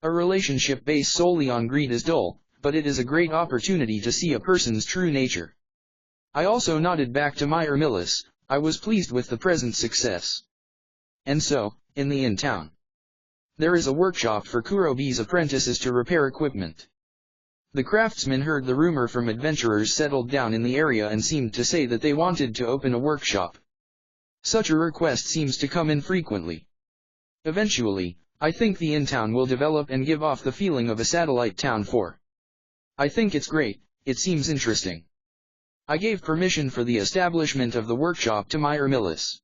Speaker 1: A relationship based solely on greed is dull, but it is a great opportunity to see a person's true nature. I also nodded back to my Ermilis. I was pleased with the present success. And so, in the inn town, there is a workshop for Kurobe's apprentices to repair equipment. The craftsmen heard the rumor from adventurers settled down in the area and seemed to say that they wanted to open a workshop. Such a request seems to come in frequently. Eventually, I think the inn town will develop and give off the feeling of a satellite town for. I think it's great, it seems interesting. I gave permission for the establishment of the workshop to my Ermilis.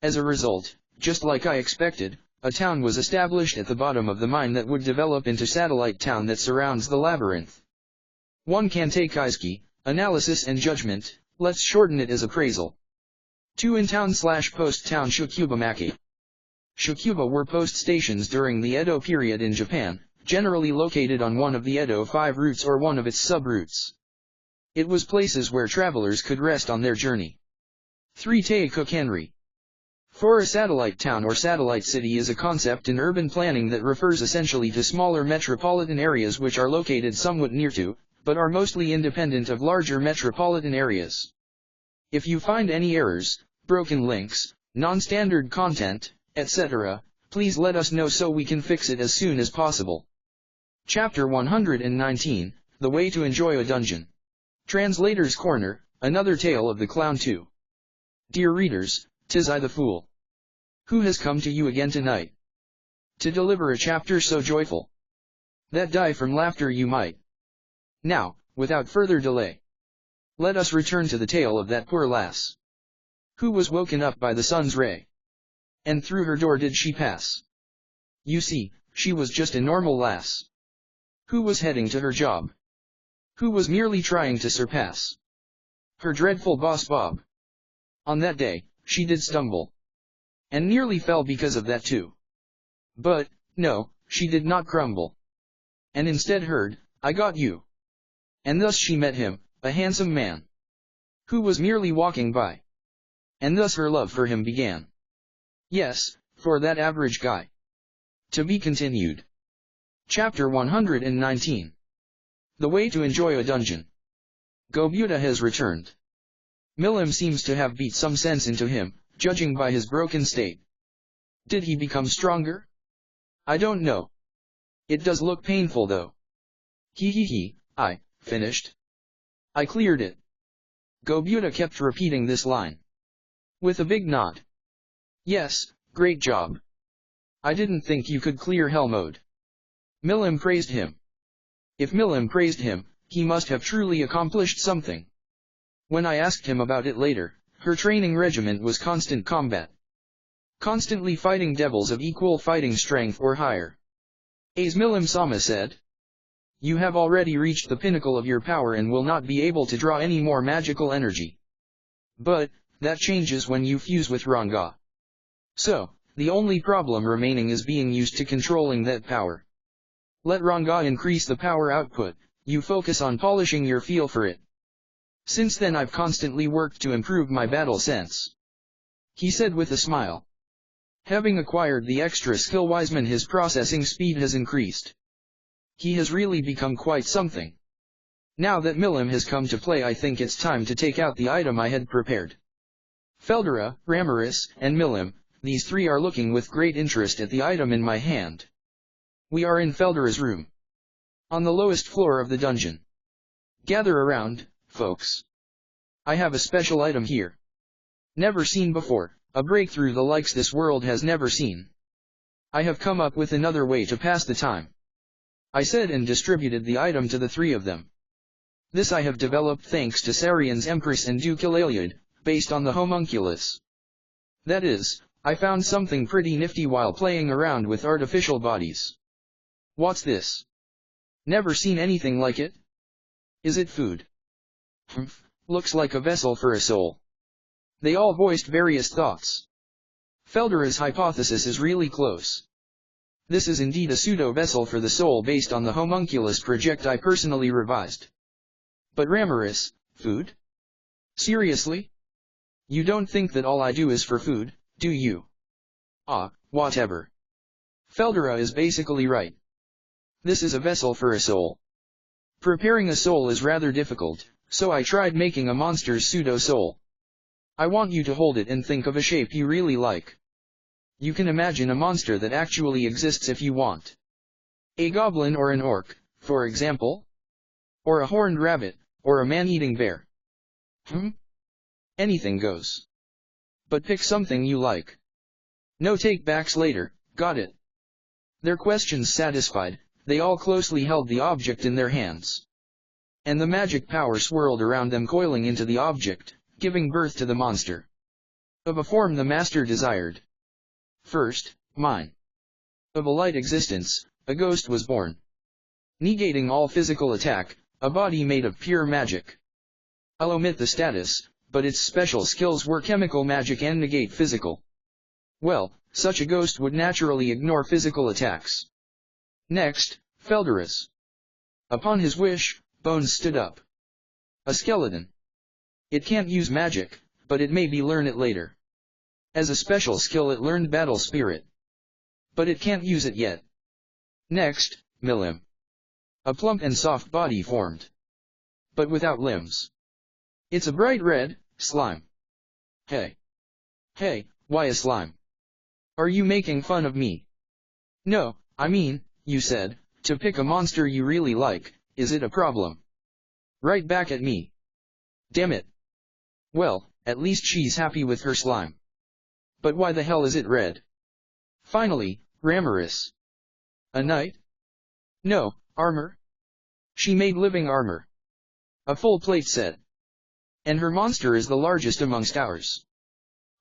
Speaker 1: As a result, just like I expected, a town was established at the bottom of the mine that would develop into satellite town that surrounds the labyrinth. 1 Kantei Kaisuki, analysis and judgment, let's shorten it as appraisal. 2 In town/post town Shukuba Maki. Shukuba were post stations during the Edo period in Japan, generally located on one of the Edo 5 routes or one of its sub-routes. It was places where travelers could rest on their journey. 3 Teikokenri. For a satellite town or satellite city is a concept in urban planning that refers essentially to smaller metropolitan areas which are located somewhat near to, but are mostly independent of larger metropolitan areas. If you find any errors, broken links, non-standard content, etc., please let us know so we can fix it as soon as possible. Chapter 119, The Way to Enjoy a Dungeon. Translator's Corner, Another Tale of the Clown 2. Dear readers, 'tis I the fool, who has come to you again tonight, to deliver a chapter so joyful, that die from laughter you might. Now, without further delay, let us return to the tale of that poor lass, who was woken up by the sun's ray, and through her door did she pass. You see, she was just a normal lass, who was heading to her job, who was merely trying to surpass her dreadful boss Bob. On that day, she did stumble, and nearly fell because of that too. But, no, she did not crumble, and instead heard, I got you. And thus she met him, a handsome man, who was merely walking by. And thus her love for him began. Yes, for that average guy. To be continued. Chapter 119. The Way to Enjoy a Dungeon. Gobuta has returned. Milim seems to have beat some sense into him, judging by his broken state. Did he become stronger? I don't know. It does look painful though. I finished. I cleared it. Gobuta kept repeating this line, with a big nod. Yes, great job. I didn't think you could clear hell mode. Milim praised him. If Milim praised him, he must have truly accomplished something. When I asked him about it later, her training regiment was constant combat. Constantly fighting devils of equal fighting strength or higher. As Milim-sama said, you have already reached the pinnacle of your power and will not be able to draw any more magical energy. But, that changes when you fuse with Ranga. So, the only problem remaining is being used to controlling that power. Let Ranga increase the power output, you focus on polishing your feel for it. Since then I've constantly worked to improve my battle sense, he said with a smile. Having acquired the extra skill Wiseman, his processing speed has increased. He has really become quite something. Now that Milim has come to play, I think it's time to take out the item I had prepared. Feldera, Ramaris, and Milim, these three are looking with great interest at the item in my hand. We are in Feldera's room, on the lowest floor of the dungeon. Gather around, folks. I have a special item here. Never seen before, a breakthrough the likes this world has never seen. I have come up with another way to pass the time, I said, and distributed the item to the three of them. This I have developed thanks to Sarian's Empress and Duke Ilaliad, based on the homunculus. That is, I found something pretty nifty while playing around with artificial bodies. What's this? Never seen anything like it? Is it food? Looks like a vessel for a soul. They all voiced various thoughts. Feldera's hypothesis is really close. This is indeed a pseudo-vessel for the soul based on the homunculus project I personally revised. But Ramaris, food? Seriously? You don't think that all I do is for food, do you? Ah, whatever. Feldera is basically right. This is a vessel for a soul. Preparing a soul is rather difficult, so I tried making a monster's pseudo-soul. I want you to hold it and think of a shape you really like. You can imagine a monster that actually exists if you want. A goblin or an orc, for example? Or a horned rabbit, or a man-eating bear. Anything goes. But pick something you like. No take-backs later, got it? Their questions satisfied, they all closely held the object in their hands. And the magic power swirled around them, coiling into the object, giving birth to the monster. Of a form the master desired. First, mine. Of a light existence, a ghost was born. Negating all physical attack, a body made of pure magic. I'll omit the status, but its special skills were chemical magic and negate physical. Well, such a ghost would naturally ignore physical attacks. Next, Feldera's. Upon his wish, Bones stood up. A skeleton. It can't use magic, but it may learn it later. As a special skill it learned Battle Spirit. But it can't use it yet. Next, Milim. A plump and soft body formed. But without limbs. It's a bright red slime. Hey, why a slime? Are you making fun of me? No, I mean, you said, to pick a monster you really like, is it a problem? Right back at me. Damn it. Well, at least she's happy with her slime. But why the hell is it red? Finally, Ramaris. A knight? No, armor. She made living armor. A full plate set. And her monster is the largest amongst ours.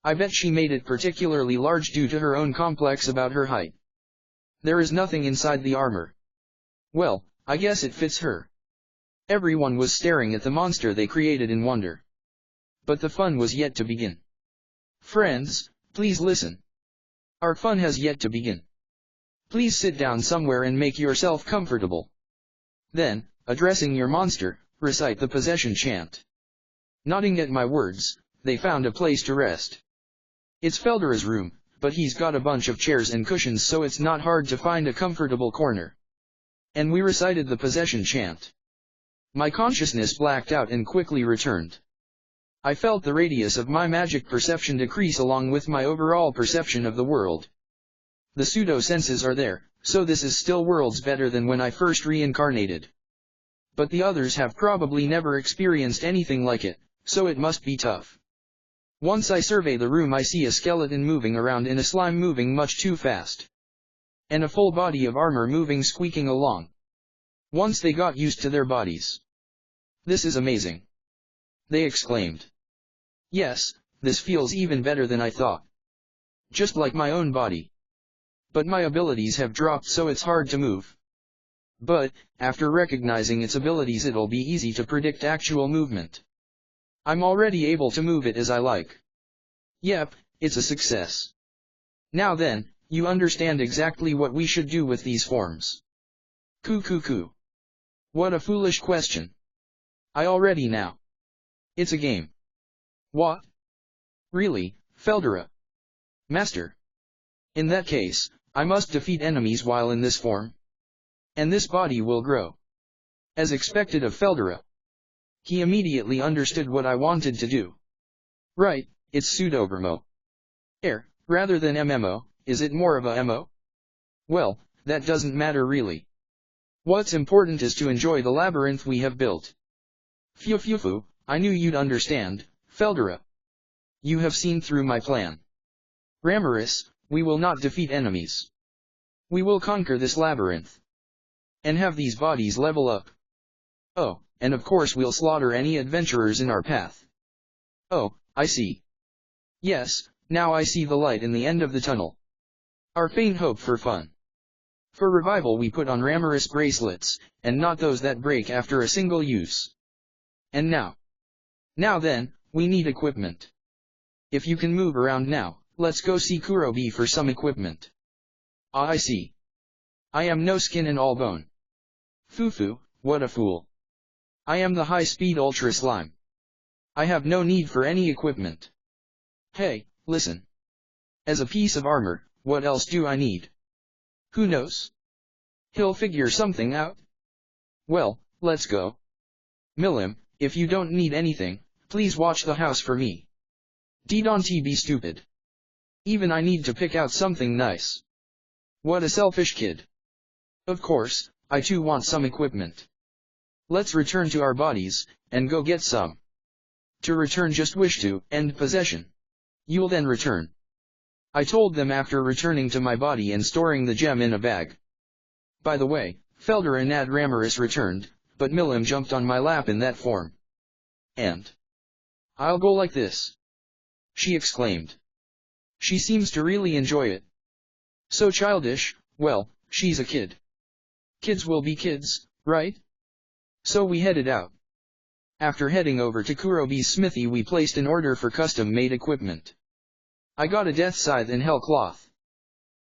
Speaker 1: I bet she made it particularly large due to her own complex about her height. There is nothing inside the armor. Well, I guess it fits her. Everyone was staring at the monster they created in wonder. But the fun was yet to begin. Friends, please listen. Our fun has yet to begin. Please sit down somewhere and make yourself comfortable. Then, addressing your monster, recite the possession chant. Nodding at my words, they found a place to rest. It's Feldera's room, but he's got a bunch of chairs and cushions, so it's not hard to find a comfortable corner. And we recited the possession chant. My consciousness blacked out and quickly returned. I felt the radius of my magic perception decrease along with my overall perception of the world. The pseudo-senses are there, so this is still worlds better than when I first reincarnated. But the others have probably never experienced anything like it, so it must be tough. Once I survey the room I see a skeleton moving around in a slime moving much too fast. And a full body of armor moving squeaking along. Once they got used to their bodies. This is amazing. They exclaimed. Yes, this feels even better than I thought. Just like my own body. But my abilities have dropped so it's hard to move. But, after recognizing its abilities it'll be easy to predict actual movement. I'm already able to move it as I like. Yep, it's a success. Now then, you understand exactly what we should do with these forms. Coo. What a foolish question. I already know. It's a game. What? Really, Feldera? Master? In that case, I must defeat enemies while in this form. And this body will grow. As expected of Feldera. He immediately understood what I wanted to do. Right, it's pseudo-MMO. Rather than MMO, is it more of a MO? Well, that doesn't matter really. What's important is to enjoy the labyrinth we have built. Phew, I knew you'd understand, Feldera. You have seen through my plan. Ramaris, we will not defeat enemies. We will conquer this labyrinth. And have these bodies level up. Oh, and of course we'll slaughter any adventurers in our path. Oh, I see. Yes, now I see the light in the end of the tunnel. Our faint hope for fun. For revival we put on Ramaris bracelets, and not those that break after a single use. And now then, we need equipment. If you can move around now, let's go see Kurobi for some equipment. Ah, I see. I am no skin and all bone. Fufu, what a fool. I am the high-speed ultra slime. I have no need for any equipment. Hey, listen. As a piece of armor, what else do I need? Who knows? He'll figure something out. Well, let's go. Milim, if you don't need anything, please watch the house for me. Don't be stupid. Even I need to pick out something nice. What a selfish kid. Of course, I too want some equipment. Let's return to our bodies, and go get some. To return just wish to end possession. You'll then return. I told them after returning to my body and storing the gem in a bag. By the way, Felder and Adramaris returned, but Milim jumped on my lap in that form. And I'll go like this, she exclaimed. She seems to really enjoy it. So childish, well, she's a kid. Kids will be kids, right? So we headed out. After heading over to Kurobi's smithy, we placed an order for custom-made equipment. I got a death scythe in hell cloth.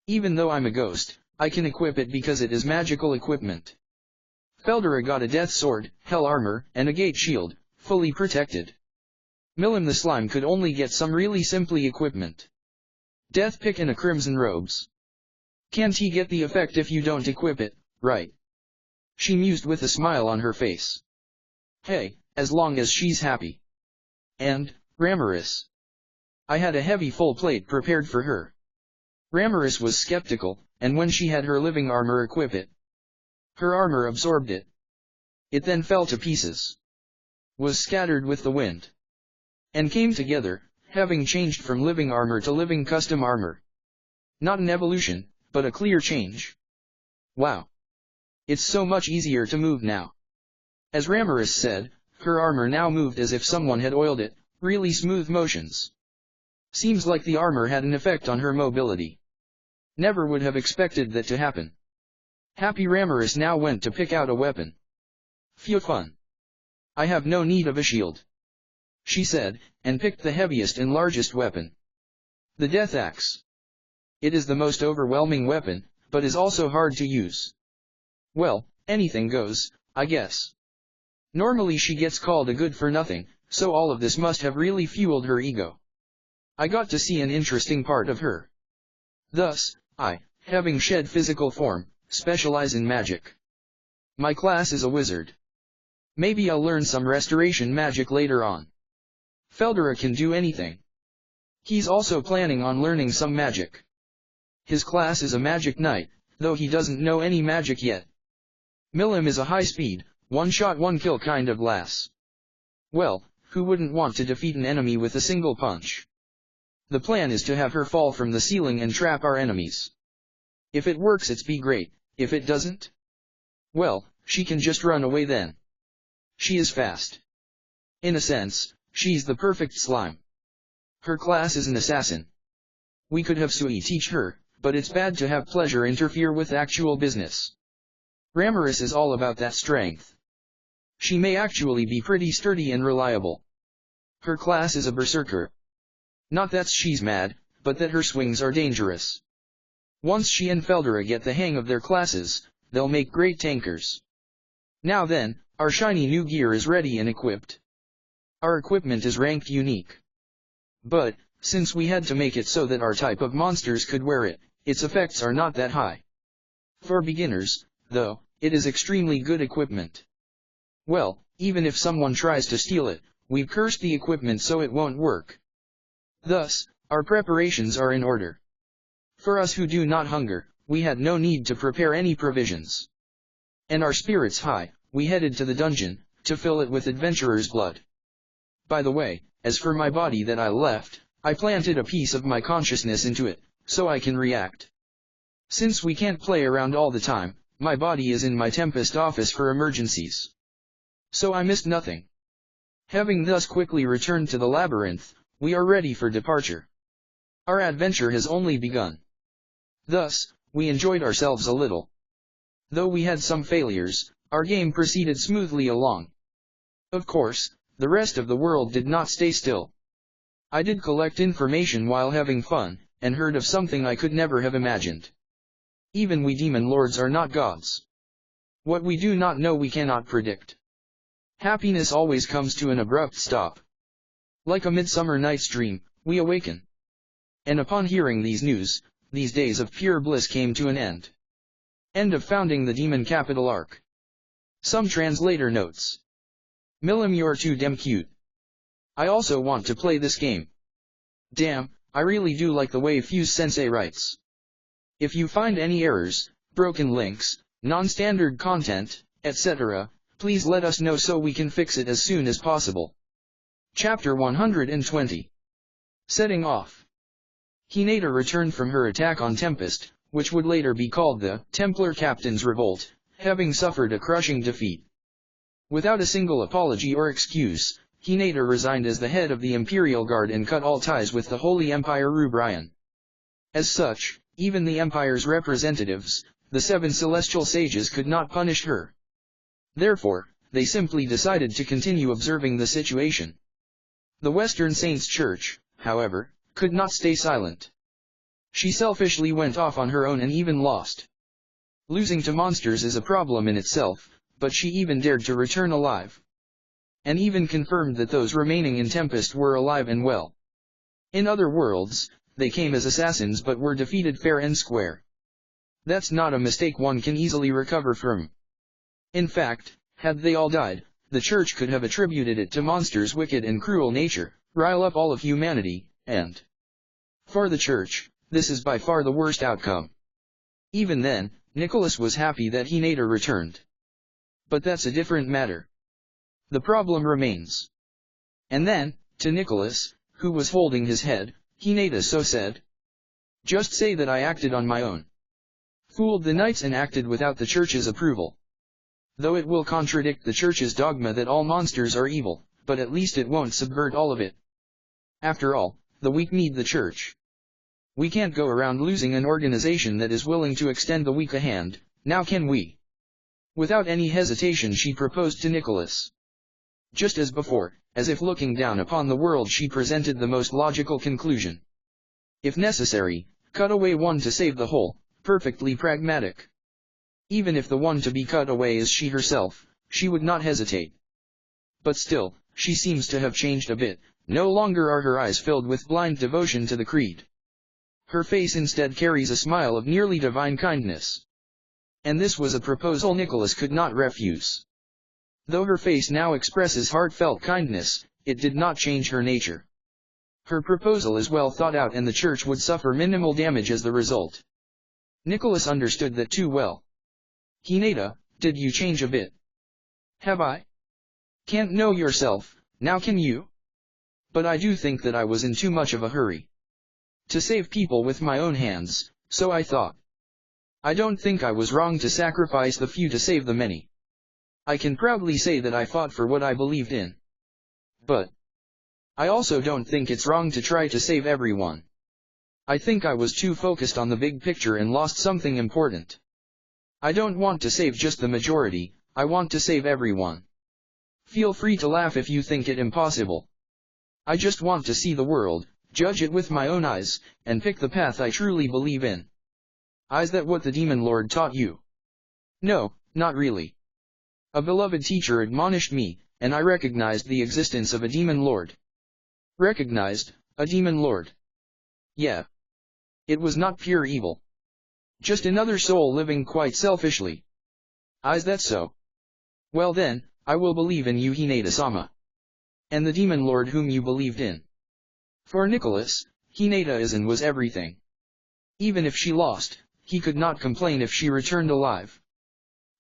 Speaker 1: Even though I'm a ghost, I can equip it because it is magical equipment. Feldera got a death sword, hell armor, and a gate shield, fully protected. Milim the slime could only get some really simply equipment. Death pick and a crimson robes. Can't he get the effect if you don't equip it, right? She mused with a smile on her face. Hey, as long as she's happy. And, Ramaris. I had a heavy full plate prepared for her. Ramaris was skeptical, and when she had her living armor equip it, her armor absorbed it. It then fell to pieces, was scattered with the wind, and came together, having changed from living armor to living custom armor. Not an evolution, but a clear change. Wow. It's so much easier to move now. As Ramaris said, her armor now moved as if someone had oiled it, really smooth motions. Seems like the armor had an effect on her mobility. Never would have expected that to happen. Happy Ramaris now went to pick out a weapon. Phew, fun. I have no need of a shield, she said, and picked the heaviest and largest weapon. The Death Axe. It is the most overwhelming weapon, but is also hard to use. Well, anything goes, I guess. Normally she gets called a good-for-nothing, so all of this must have really fueled her ego. I got to see an interesting part of her. Thus, I, having shed physical form, specialize in magic. My class is a wizard. Maybe I'll learn some restoration magic later on. Feldera can do anything. He's also planning on learning some magic. His class is a magic knight, though he doesn't know any magic yet. Milim is a high-speed, one-shot one-kill kind of lass. Well, who wouldn't want to defeat an enemy with a single punch? The plan is to have her fall from the ceiling and trap our enemies. If it works it's be great, if it doesn't, well, she can just run away then. She is fast. In a sense, she's the perfect slime. Her class is an assassin. We could have Sui teach her, but it's bad to have pleasure interfere with actual business. Ramaris is all about that strength. She may actually be pretty sturdy and reliable. Her class is a berserker. Not that she's mad, but that her swings are dangerous. Once she and Feldera get the hang of their classes, they'll make great tankers. Now then, our shiny new gear is ready and equipped. Our equipment is ranked unique. But, since we had to make it so that our type of monsters could wear it, its effects are not that high. For beginners, though, it is extremely good equipment. Well, even if someone tries to steal it, we've cursed the equipment so it won't work. Thus, our preparations are in order. For us who do not hunger, we had no need to prepare any provisions. And our spirits high, we headed to the dungeon, to fill it with adventurer's blood. By the way, as for my body that I left, I planted a piece of my consciousness into it, so I can react. Since we can't play around all the time, my body is in my Tempest office for emergencies. So I missed nothing. Having thus quickly returned to the labyrinth, we are ready for departure. Our adventure has only begun. Thus, we enjoyed ourselves a little. Though we had some failures, our game proceeded smoothly along. Of course, the rest of the world did not stay still. I did collect information while having fun, and heard of something I could never have imagined. Even we demon lords are not gods. What we do not know we cannot predict. Happiness always comes to an abrupt stop. Like a midsummer night's dream, we awaken. And upon hearing these news, these days of pure bliss came to an end. End of founding the demon capital arc. Some translator notes. Millim, you're too damn cute. I also want to play this game. Damn, I really do like the way Fuse-sensei writes. If you find any errors, broken links, non-standard content, etc., please let us know so we can fix it as soon as possible. Chapter 120. Setting off. Hinata returned from her attack on Tempest, which would later be called the Templar Captain's Revolt, having suffered a crushing defeat. Without a single apology or excuse, Hinata resigned as the head of the Imperial Guard and cut all ties with the Holy Empire Rubrian. As such, even the Empire's representatives, the 7 celestial sages, could not punish her. Therefore, they simply decided to continue observing the situation. The Western Saints Church, however, could not stay silent. She selfishly went off on her own and even lost. Losing to monsters is a problem in itself, but she even dared to return alive. And even confirmed that those remaining in Tempest were alive and well. In other worlds, they came as assassins but were defeated fair and square. That's not a mistake one can easily recover from. In fact, had they all died, the Church could have attributed it to monsters' wicked and cruel nature, rile up all of humanity, and for the Church, this is by far the worst outcome. Even then, Nicholas was happy that Hinata returned. But that's a different matter. The problem remains. And then, to Nicholas, who was holding his head, Hinata so said. Just say that I acted on my own. Fooled the knights and acted without the Church's approval. Though it will contradict the Church's dogma that all monsters are evil, but at least it won't subvert all of it. After all, the weak need the Church. We can't go around losing an organization that is willing to extend the weak a hand, now can we? Without any hesitation she proposed to Nicholas. Just as before, as if looking down upon the world, she presented the most logical conclusion. If necessary, cut away one to save the whole, perfectly pragmatic. Even if the one to be cut away is she herself, she would not hesitate. But still, she seems to have changed a bit, no longer are her eyes filled with blind devotion to the creed. Her face instead carries a smile of nearly divine kindness. And this was a proposal Nicholas could not refuse. Though her face now expresses heartfelt kindness, it did not change her nature. Her proposal is well thought out and the Church would suffer minimal damage as the result. Nicholas understood that too well. Hinata, did you change a bit? Have I? Can't know yourself, now can you? But I do think that I was in too much of a hurry. To save people with my own hands, so I thought. I don't think I was wrong to sacrifice the few to save the many. I can proudly say that I fought for what I believed in. But I also don't think it's wrong to try to save everyone. I think I was too focused on the big picture and lost something important. I don't want to save just the majority, I want to save everyone. Feel free to laugh if you think it impossible. I just want to see the world, judge it with my own eyes, and pick the path I truly believe in. Is that what the Demon Lord taught you? No, not really. A beloved teacher admonished me, and I recognized the existence of a Demon Lord. Recognized, a Demon Lord? Yeah. It was not pure evil. Just another soul living quite selfishly. Is that so? Well then, I will believe in you, Hinata-sama. And the Demon Lord whom you believed in. For Nicholas, Hinata-san was everything. Even if she lost, he could not complain if she returned alive.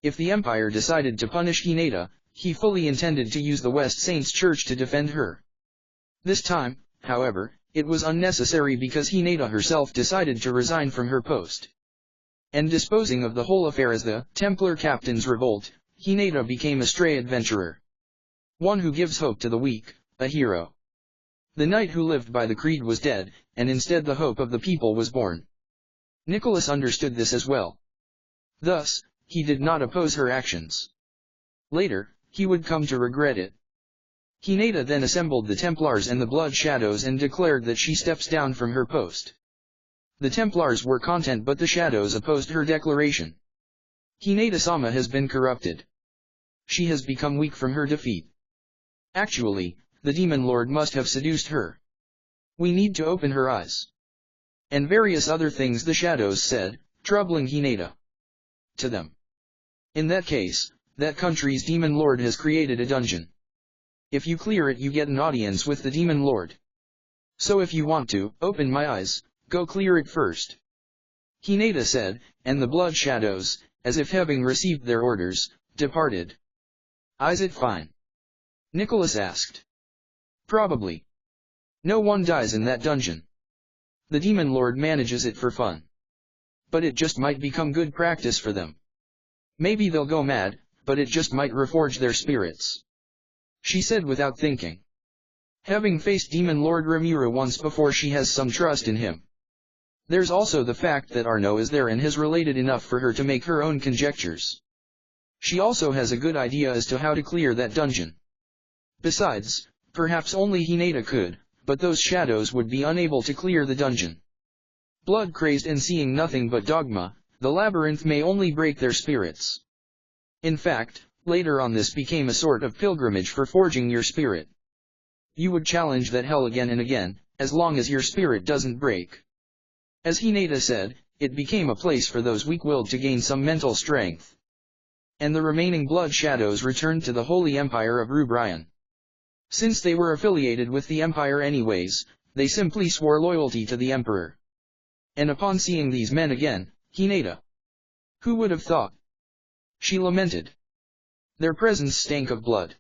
Speaker 1: If the Empire decided to punish Hinata, he fully intended to use the West Saints Church to defend her. This time, however, it was unnecessary because Hinata herself decided to resign from her post. And disposing of the whole affair as the Templar Captain's Revolt, Hinata became a stray adventurer. One who gives hope to the weak, a hero. The knight who lived by the creed was dead, and instead the hope of the people was born. Nicholas understood this as well. Thus, he did not oppose her actions. Later, he would come to regret it. Hinata then assembled the Templars and the Blood Shadows and declared that she steps down from her post. The Templars were content but the Shadows opposed her declaration. Hinata-sama has been corrupted. She has become weak from her defeat. Actually, the Demon Lord must have seduced her. We need to open her eyes. And various other things the Shadows said, troubling Hinata. To them. In that case, that country's Demon Lord has created a dungeon. If you clear it you get an audience with the demon lord. So if you want to open my eyes, go clear it first. Hinata said, and the blood shadows, as if having received their orders, departed. Is it fine? Nicholas asked. Probably. No one dies in that dungeon. The demon lord manages it for fun. But it just might become good practice for them. Maybe they'll go mad, but it just might reforge their spirits. She said without thinking. Having faced Demon Lord Rimuru once before, she has some trust in him. There's also the fact that Arno is there and has related enough for her to make her own conjectures. She also has a good idea as to how to clear that dungeon. Besides, perhaps only Hinata could, but those shadows would be unable to clear the dungeon. Blood-crazed and seeing nothing but dogma, the labyrinth may only break their spirits. In fact, later on this became a sort of pilgrimage for forging your spirit. You would challenge that hell again and again, as long as your spirit doesn't break. As Hinata said, it became a place for those weak-willed to gain some mental strength. And the remaining blood shadows returned to the Holy Empire of Rubrian. Since they were affiliated with the Empire anyways, they simply swore loyalty to the Emperor. And upon seeing these men again, Hinata. Who would have thought? She lamented. Their presence stank of blood.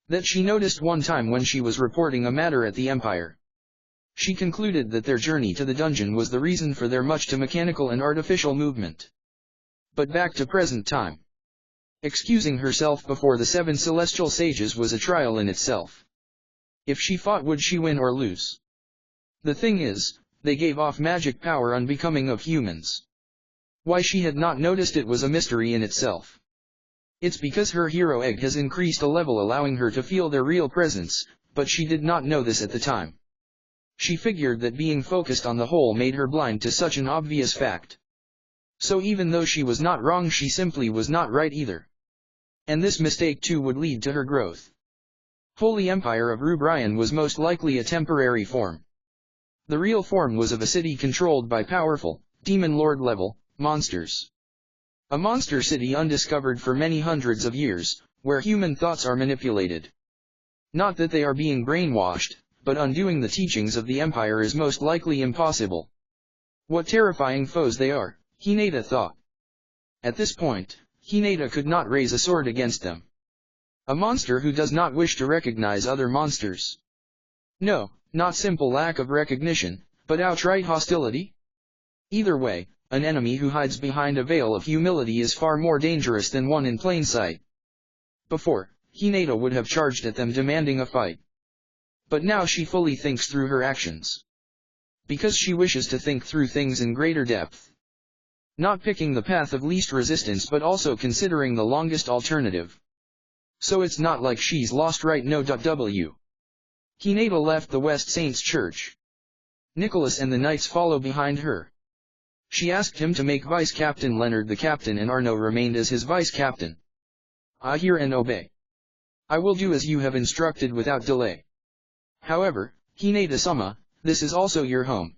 Speaker 1: That she noticed one time when she was reporting a matter at the Empire. She concluded that their journey to the dungeon was the reason for their much too mechanical and artificial movement. But back to present time. Excusing herself before the 7 celestial sages was a trial in itself. If she fought, would she win or lose? The thing is, they gave off magic power unbecoming of humans. Why she had not noticed it was a mystery in itself. It's because her hero egg has increased a level allowing her to feel their real presence, but she did not know this at the time. She figured that being focused on the whole made her blind to such an obvious fact. So even though she was not wrong, she simply was not right either. And this mistake too would lead to her growth. Holy Empire of Rubrian was most likely a temporary form. The real form was of a city controlled by powerful, demon lord level, monsters. A monster city undiscovered for many hundreds of years, where human thoughts are manipulated. Not that they are being brainwashed, but undoing the teachings of the Empire is most likely impossible. What terrifying foes they are, Hinata thought. At this point, Hinata could not raise a sword against them. A monster who does not wish to recognize other monsters. No, not simple lack of recognition, but outright hostility? Either way, an enemy who hides behind a veil of humility is far more dangerous than one in plain sight. Before, Hinata would have charged at them demanding a fight. But now she fully thinks through her actions. Because she wishes to think through things in greater depth. Not picking the path of least resistance but also considering the longest alternative. So it's not like she's lost right no. Hinata left the West Saints Church. Nicholas and the knights follow behind her. She asked him to make Vice Captain Leonard the captain and Arno remained as his vice captain. I hear and obey. I will do as you have instructed without delay. However, Hinata-sama, this is also your home.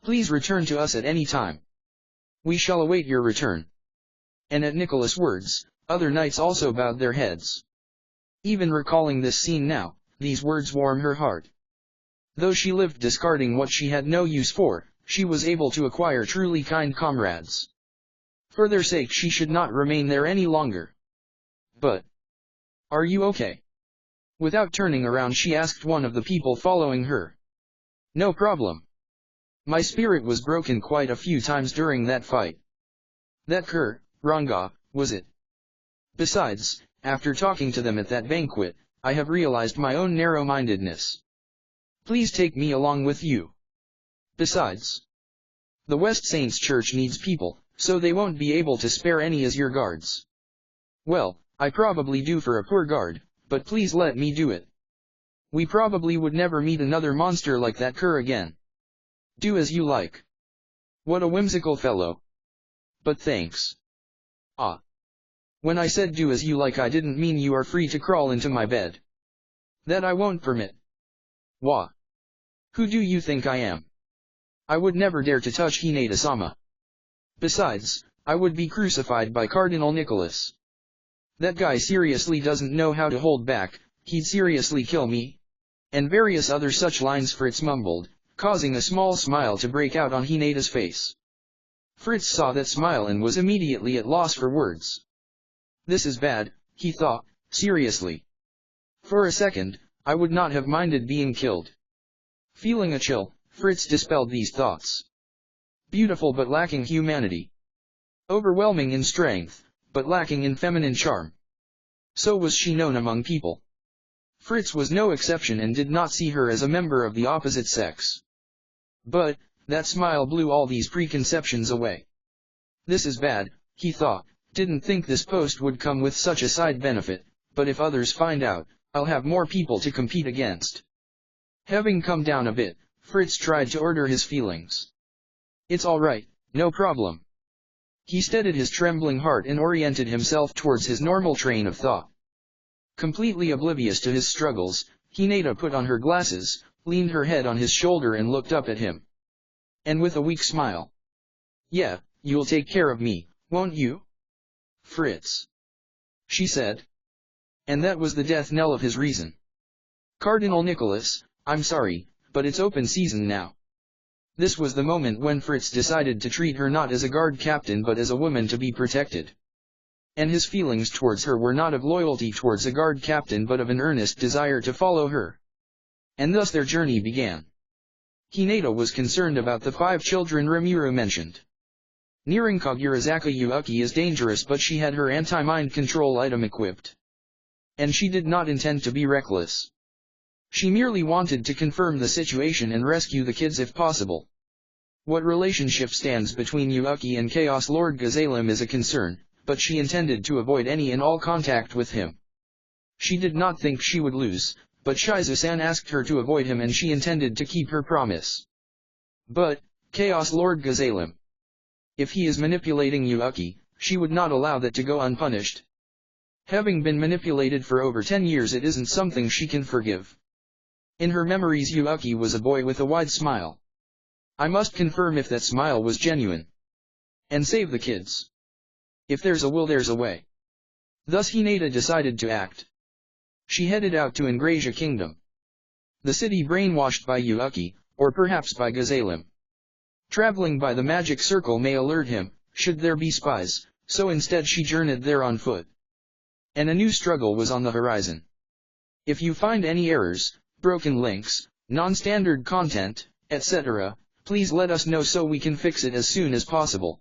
Speaker 1: Please return to us at any time. We shall await your return. And at Nicholas' words, other knights also bowed their heads. Even recalling this scene now, these words warm her heart. Though she lived discarding what she had no use for, she was able to acquire truly kind comrades. For their sake she should not remain there any longer. But, are you okay? Without turning around she asked one of the people following her. No problem. My spirit was broken quite a few times during that fight. That Ranga, was it? Besides, after talking to them at that banquet, I have realized my own narrow-mindedness. Please take me along with you. Besides, the West Saints Church needs people, so they won't be able to spare any as your guards. Well, I probably do for a poor guard, but please let me do it. We probably would never meet another monster like that again. Do as you like. What a whimsical fellow. But thanks. Ah. When I said do as you like I didn't mean you are free to crawl into my bed. That I won't permit. Wah. Who do you think I am? I would never dare to touch Hinata-sama. Besides, I would be crucified by Cardinal Nicholas. That guy seriously doesn't know how to hold back, he'd seriously kill me? And various other such lines Fritz mumbled, causing a small smile to break out on Hinata's face. Fritz saw that smile and was immediately at loss for words. This is bad, he thought, seriously. For a second, I would not have minded being killed. Feeling a chill, Fritz dispelled these thoughts. Beautiful but lacking humanity. Overwhelming in strength, but lacking in feminine charm. So was she known among people. Fritz was no exception and did not see her as a member of the opposite sex. But, that smile blew all these preconceptions away. This is bad, he thought, didn't think this post would come with such a side benefit, but if others find out, I'll have more people to compete against. Having come down a bit, Fritz tried to order his feelings. It's all right, no problem. He steadied his trembling heart and oriented himself towards his normal train of thought. Completely oblivious to his struggles, Hinata put on her glasses, leaned her head on his shoulder and looked up at him. And with a weak smile. Yeah, you'll take care of me, won't you? Fritz. She said. And that was the death knell of his reason. Cardinal Nicholas, I'm sorry, but it's open season now. This was the moment when Fritz decided to treat her not as a guard captain but as a woman to be protected. And his feelings towards her were not of loyalty towards a guard captain but of an earnest desire to follow her. And thus their journey began. Hinata was concerned about the 5 children Rimuru mentioned. Nearing Kagurazaka Yuuki is dangerous but she had her anti-mind control item equipped. And she did not intend to be reckless. She merely wanted to confirm the situation and rescue the kids if possible. What relationship stands between Yuuki and Chaos Lord Gazalem is a concern, but she intended to avoid any and all contact with him. She did not think she would lose, but Shizu-san asked her to avoid him and she intended to keep her promise. But, Chaos Lord Gazalem. If he is manipulating Yuuki, she would not allow that to go unpunished. Having been manipulated for over 10 years, it isn't something she can forgive. In her memories, Yuuki was a boy with a wide smile. I must confirm if that smile was genuine. And save the kids. If there's a will, there's a way. Thus Hinata decided to act. She headed out to Ingrasia Kingdom. The city brainwashed by Yuuki, or perhaps by Gazalem. Traveling by the magic circle may alert him, should there be spies, so instead she journeyed there on foot. And a new struggle was on the horizon. If you find any errors, broken links, non-standard content, etc., please let us know so we can fix it as soon as possible.